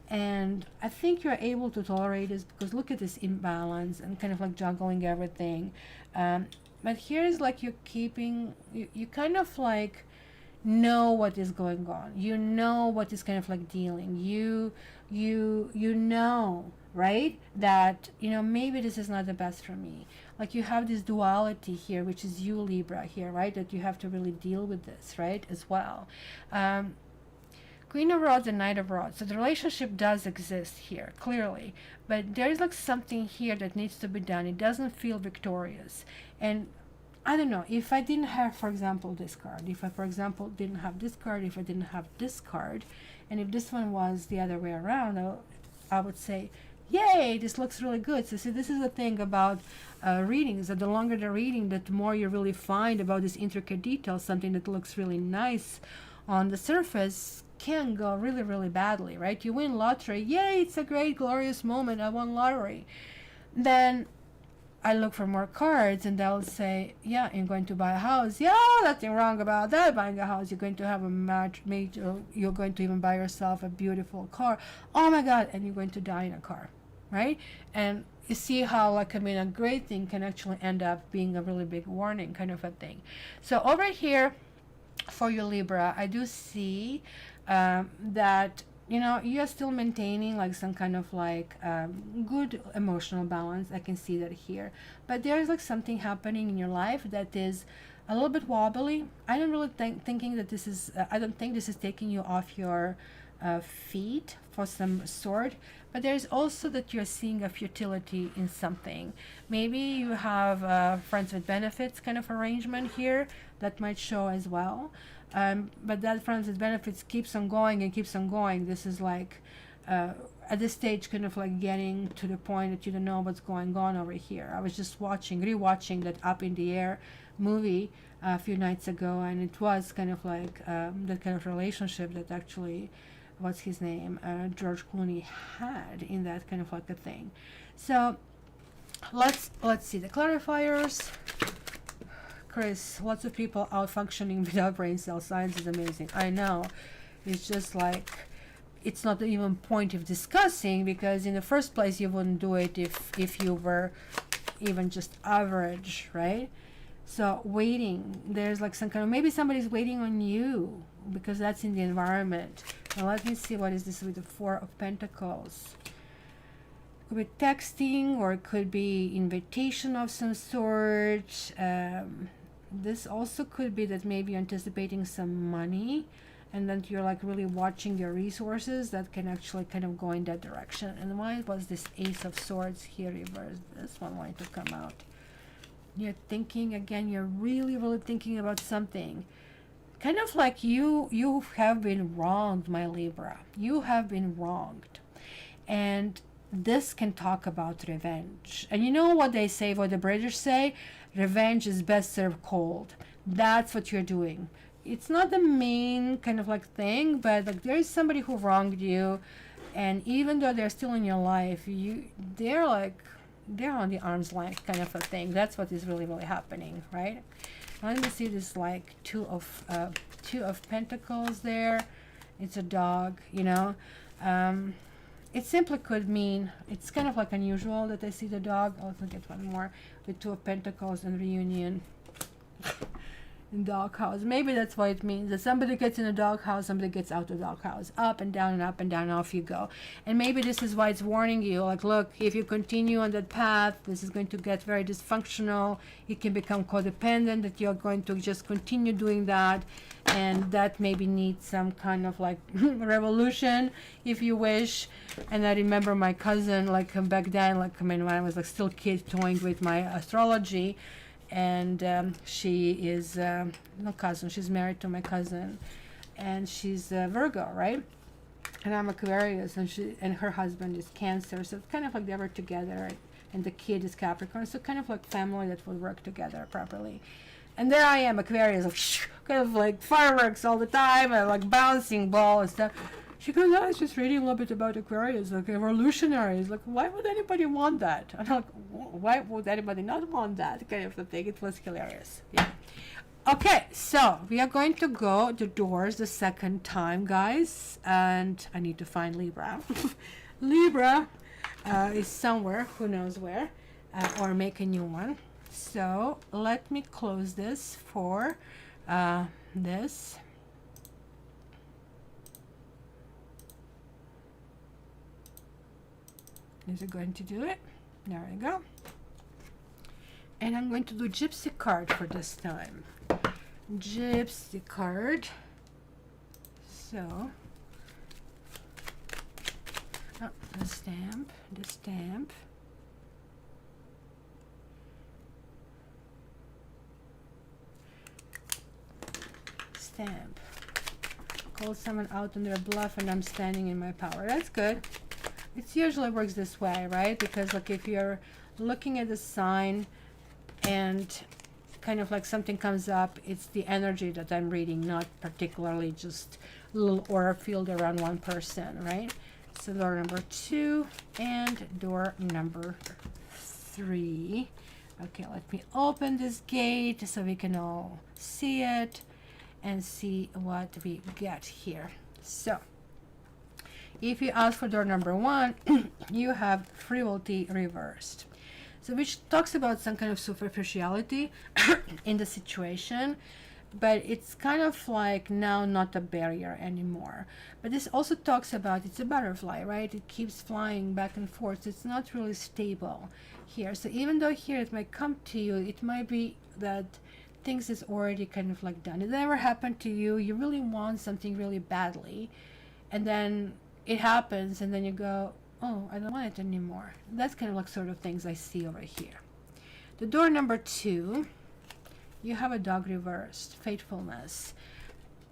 and I think you're able to tolerate this because look at this imbalance and kind of like juggling everything. But here's like you're keeping, you kind of like know what is going on. You know what is kind of like dealing. You know, right? That, maybe this is not the best for me. Like you have this duality here, which is you, Libra, here, right? That you have to really deal with this, right? As well. Queen of Rods and Knight of Rods. So the relationship does exist here, clearly. But there's like something here that needs to be done. It doesn't feel victorious. And I don't know, if I didn't have, for example, this card, if I, for example, didn't have this card, if I didn't have this card, and if this one was the other way around, I would say, yay, this looks really good. So see, this is the thing about readings, that the longer the reading, the more you really find about this intricate detail. Something that looks really nice on the surface can go really, really badly, right? You win lottery, yay, it's a great, glorious moment, I won lottery. Then I look for more cards, and they'll say, yeah, you're going to buy a house. Yeah, nothing wrong about that, buying a house. You're going to have a major, you're going to even buy yourself a beautiful car. Oh my God, and you're going to die in a car, right? And you see how, a great thing can actually end up being a really big warning, kind of a thing. So over here, for you, Libra, I do see that you're still maintaining like some kind of good emotional balance. I can see that here, but there's like something happening in your life that is a little bit wobbly. I don't really thinking that this is I don't think this is taking you off your feet for some sort, but there's also that you're seeing a futility in something. Maybe you have friends with benefits kind of arrangement here that might show as well. But that friends with benefits keeps on going and keeps on going. This is like at this stage kind of like getting to the point that you don't know what's going on over here. I was just rewatching that Up in the Air movie a few nights ago, and it was kind of like that kind of relationship that actually, what's his name, George Clooney had in that kind of like a thing. So let's see the clarifiers. Chris, lots of people out functioning without brain cell. Science is amazing. I know. It's just like, it's not even point of discussing, because in the first place you wouldn't do it if you were even just average, right? So waiting, there's like some kind of, maybe somebody's waiting on you, because that's in the environment. Now let me see, what is this with the Four of Pentacles? It could be texting, or it could be invitation of some sort. This also could be that maybe you're anticipating some money, and then you're like really watching your resources that can actually kind of go in that direction. And why was this Ace of Swords here reversed? This one wanted to come out. You're thinking again, you're really thinking about something. Kind of like you have been wronged, my Libra. You have been wronged. And this can talk about revenge. And you know what they say, what the British say? Revenge is best served cold. That's what you're doing. It's not the main kind of like thing, but like there is somebody who wronged you, and even though they're still in your life, they're on the arm's length kind of a thing. That's what is really happening, right? Let me see this like two of Pentacles there. It's a dog, you know. It simply could mean, it's kind of like unusual that I see the dog. Oh, let's get one more with Two of Pentacles and reunion. In doghouse. Maybe that's what it means, that somebody gets in a doghouse, somebody gets out of the doghouse. Up and down and up and down, off you go. And maybe this is why it's warning you, like, look, if you continue on that path, this is going to get very dysfunctional. You can become codependent, that you're going to just continue doing that, and that maybe needs some kind of like revolution, if you wish. And I remember my cousin, like back then, like I mean, when I was like still kid, toying with my astrology. And she is no cousin, she's married to my cousin, and she's Virgo, right? And I'm Aquarius, and her husband is Cancer, so it's kind of like they were together, and the kid is Capricorn, so kind of like family that would work together properly. And there I am, Aquarius, like, kind of like fireworks all the time, and like bouncing ball and stuff. She goes, I was just reading a little bit about Aquarius, like revolutionaries. Like, why would anybody want that? And I'm like, why would anybody not want that? Kind of a thing. It was hilarious. Yeah. Okay, so we are going to go the doors the second time, guys. And I need to find Libra. Libra is somewhere, who knows where, or make a new one. So let me close this for this. Is it going to do it? There we go. And I'm going to do Gypsy card for this time. Gypsy card. So, the stamp, stamp. Call someone out on their bluff, and I'm standing in my power. That's good. It usually works this way, right? Because like if you're looking at the sign and kind of like something comes up, it's the energy that I'm reading, not particularly just a little aura field around one person, right? So door number 2 and door number 3. Okay, let me open this gate so we can all see it and see what we get here. So if you ask for door number 1, you have frivolity reversed. So which talks about some kind of superficiality in the situation, but it's kind of like now not a barrier anymore. But this also talks about, it's a butterfly, right? It keeps flying back and forth. So it's not really stable here. So even though here it might come to you, it might be that things is already kind of like done. It never happened to you. You really want something really badly, and then it happens, and then you go, oh, I don't want it anymore. That's kind of like sort of things I see over here. The door number 2, you have a dog reversed, faithfulness.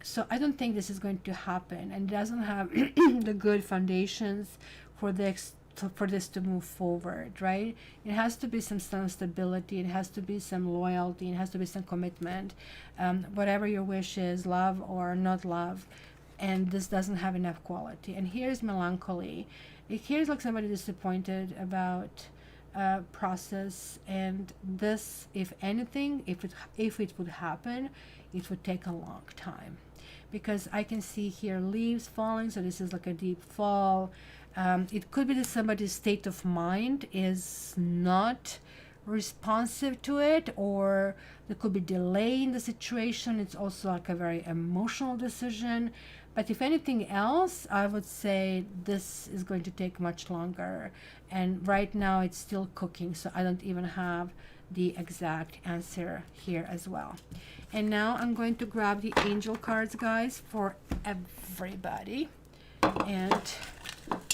So I don't think this is going to happen, and it doesn't have the good foundations for this to move forward, right? It has to be some stability, it has to be some loyalty, it has to be some commitment, whatever your wish is, love or not love, and this doesn't have enough quality. And here's melancholy. Here's like somebody disappointed about process, and this, if anything, if it would happen, it would take a long time, because I can see here leaves falling, so this is like a deep fall. It could be that somebody's state of mind is not responsive to it, or there could be delay in the situation. It's also like a very emotional decision. But if anything else, I would say this is going to take much longer. And right now it's still cooking, so I don't even have the exact answer here as well. And now I'm going to grab the angel cards, guys, for everybody, and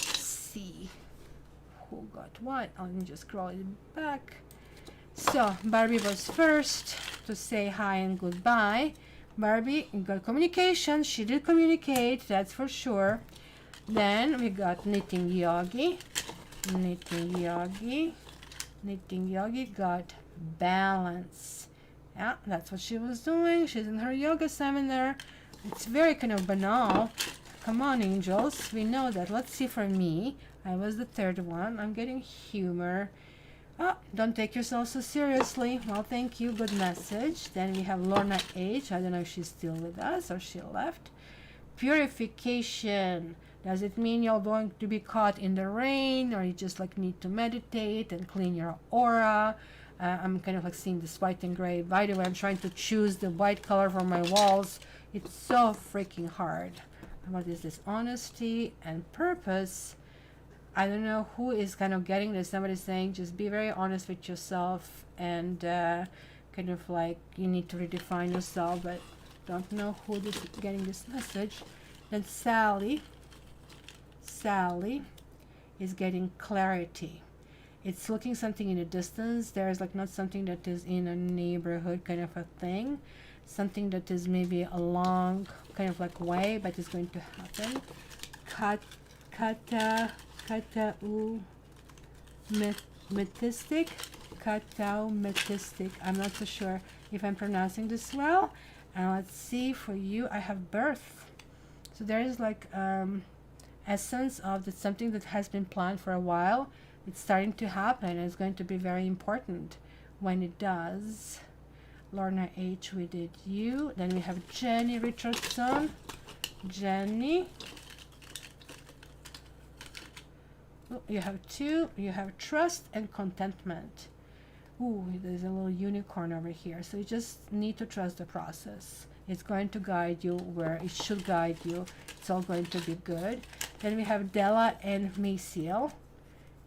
see who got what. Let me just scroll it back. So Barbie was first to say hi and goodbye. Barbie got communication. She did communicate, that's for sure. Then we got knitting yogi. Knitting yogi got balance. Yeah, that's what she was doing. She's in her yoga seminar. It's very kind of banal. Come on, angels, we know that. Let's see for me. I was the third one. I'm getting humor. Oh, don't take yourself so seriously. Well, thank you. Good message. Then we have Lorna H. I don't know if she's still with us or she left. Purification. Does it mean you're going to be caught in the rain, or you just like need to meditate and clean your aura? I'm kind of like seeing this white and gray. By the way, I'm trying to choose the white color for my walls. It's so freaking hard. What is this? Honesty and purpose. I don't know who is kind of getting this. Somebody's saying just be very honest with yourself, and kind of like you need to redefine yourself, but don't know who is getting this message. Then Sally is getting clarity. It's looking something in the distance. There's like not something that is in a neighborhood kind of a thing, something that is maybe a long kind of like way, but it's going to happen. Metistic. I'm not so sure if I'm pronouncing this well. And let's see, for you I have birth. So there is like essence of that, something that has been planned for a while. It's starting to happen, and it's going to be very important when it does. Lorna H, we did you. Then we have Jenny Richardson. Jenny. Oh, you have two. You have trust and contentment. Ooh, there's a little unicorn over here. So you just need to trust the process. It's going to guide you where it should guide you. It's all going to be good. Then we have Della and Maciel.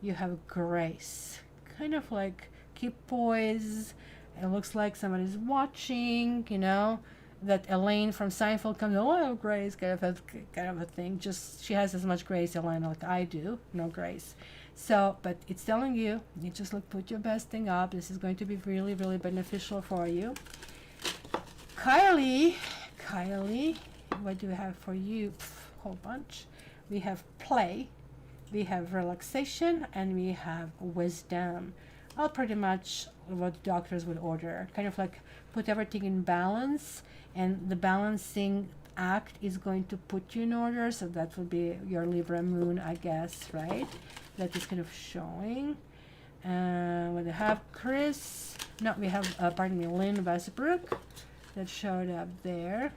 You have grace. Kind of like keep poise. It looks like somebody's watching, you know. That Elaine from Seinfeld comes, oh, I have grace, kind of a thing. Just, she has as much grace, Elaine, like I do. No grace. So, but it's telling you, you just like put your best thing up. This is going to be really, really beneficial for you. Kylie, what do we have for you? Whole bunch. We have play, we have relaxation, and we have wisdom. All pretty much what doctors would order. Kind of like put everything in balance, and the balancing act is going to put you in order. So that will be your Libra moon, I guess, right? That is kind of showing. What do we have? Chris. No, we have, Lynn Westbrook that showed up there.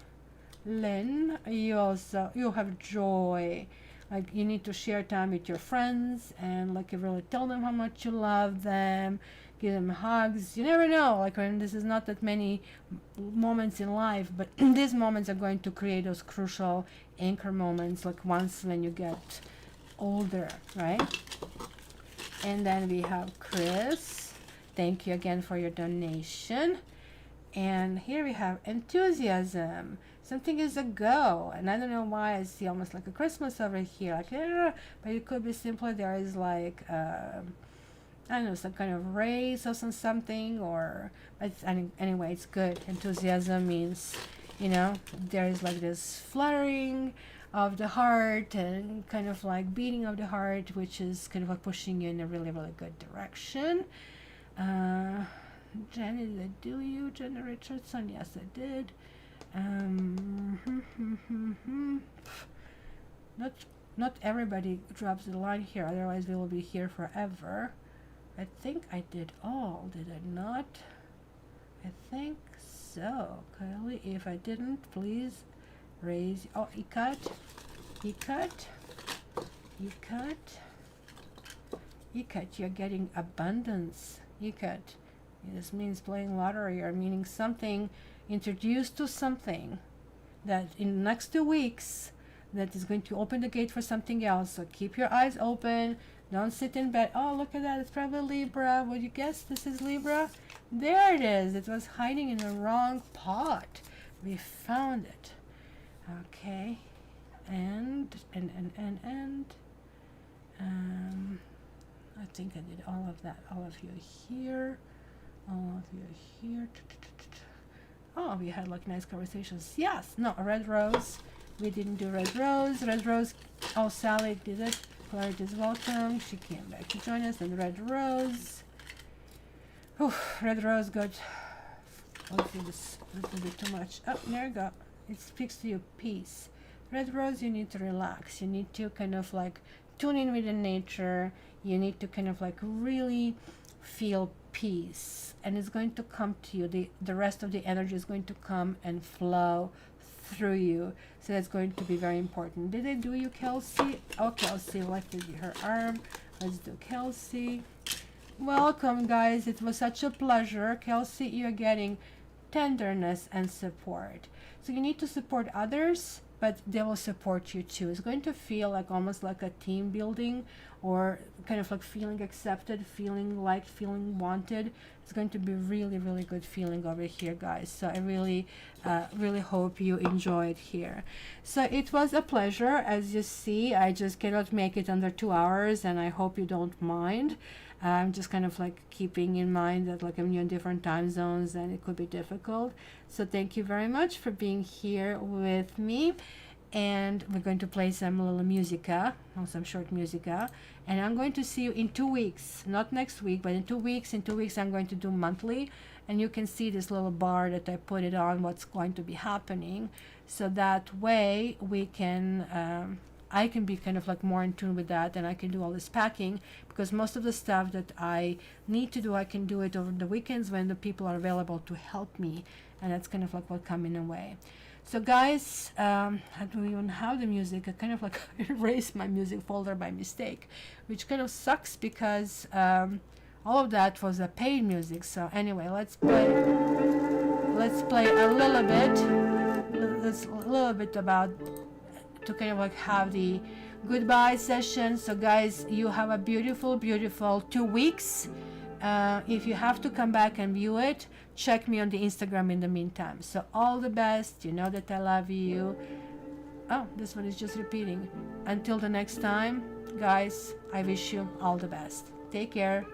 Lynn, you have joy. Like you need to share time with your friends, and like you really tell them how much you love them, give them hugs. You never know, like when this is not that many moments in life, but these moments are going to create those crucial anchor moments, like once when you get older, right? And then we have Chris. Thank you again for your donation. And here we have enthusiasm. Something is a go, and I don't know why I see almost like a Christmas over here, like, but it could be simply there is like I don't know, some kind of race or something, or but anyway, it's good. Enthusiasm means you know, there is like this fluttering of the heart and kind of like beating of the heart, which is kind of like pushing you in a really, really good direction. Jenny, did I do you, Jenny Richardson? Yes, I did. Not not everybody drops the line here, otherwise we will be here forever. I think I did all, did I not? I think so. Kylie, if I didn't, please raise. Oh, Ikat, you're getting abundance. Ikat, this means playing lottery or meaning something, introduced to something that in the next 2 weeks that is going to open the gate for something else. So keep your eyes open. Don't sit in bed. Oh, look at that. It's probably Libra. Would you guess this is Libra? There it is. It was hiding in the wrong pot. We found it. Okay. And I think I did all of that. All of you here. All of you here. Oh, we had like nice conversations. Yes. No, red rose. We didn't do red rose. Red rose. Oh, Sally did it. Clarity is welcome. She came back to join us. And red rose. Oh, red rose got a little bit too much. Oh, there you go. It speaks to you peace. Red rose, you need to relax. You need to kind of like tune in with the nature. You need to kind of like really feel peace. And it's going to come to you. The rest of the energy is going to come and flow through you. So that's going to be very important. Did I do you, Kelsey? Oh, Kelsey lifted her arm. Let's do Kelsey. Welcome, guys. It was such a pleasure. Kelsey, you're getting tenderness and support. So you need to support others, but they will support you too. It's going to feel like almost like a team building, or kind of like feeling accepted, feeling liked, feeling wanted. It's going to be really, really good feeling over here, guys. So I really, really hope you enjoy it here. So it was a pleasure. As you see, I just cannot make it under 2 hours, and I hope you don't mind. I'm just kind of like keeping in mind that like I'm in different time zones and it could be difficult. So thank you very much for being here with me. And we're going to play some little musica, or some short musica. And I'm going to see you in 2 weeks, not next week, but in 2 weeks. In 2 weeks, I'm going to do monthly. And you can see this little bar that I put it on, what's going to be happening. So that way we can, I can be kind of like more in tune with that, and I can do all this packing, because most of the stuff that I need to do, I can do it over the weekends when the people are available to help me. And that's kind of like what come in a way. So guys, I don't even have the music. I kind of like erased my music folder by mistake, which kind of sucks because all of that was a paid music. So anyway, let's play a little bit about, to kind of like have the goodbye session. So guys, you have a beautiful 2 weeks. If you have to come back and view it, check me on the Instagram in the meantime. So all the best. You know that I love you. Oh, this one is just repeating. Until the next time, guys, I wish you all the best. Take care.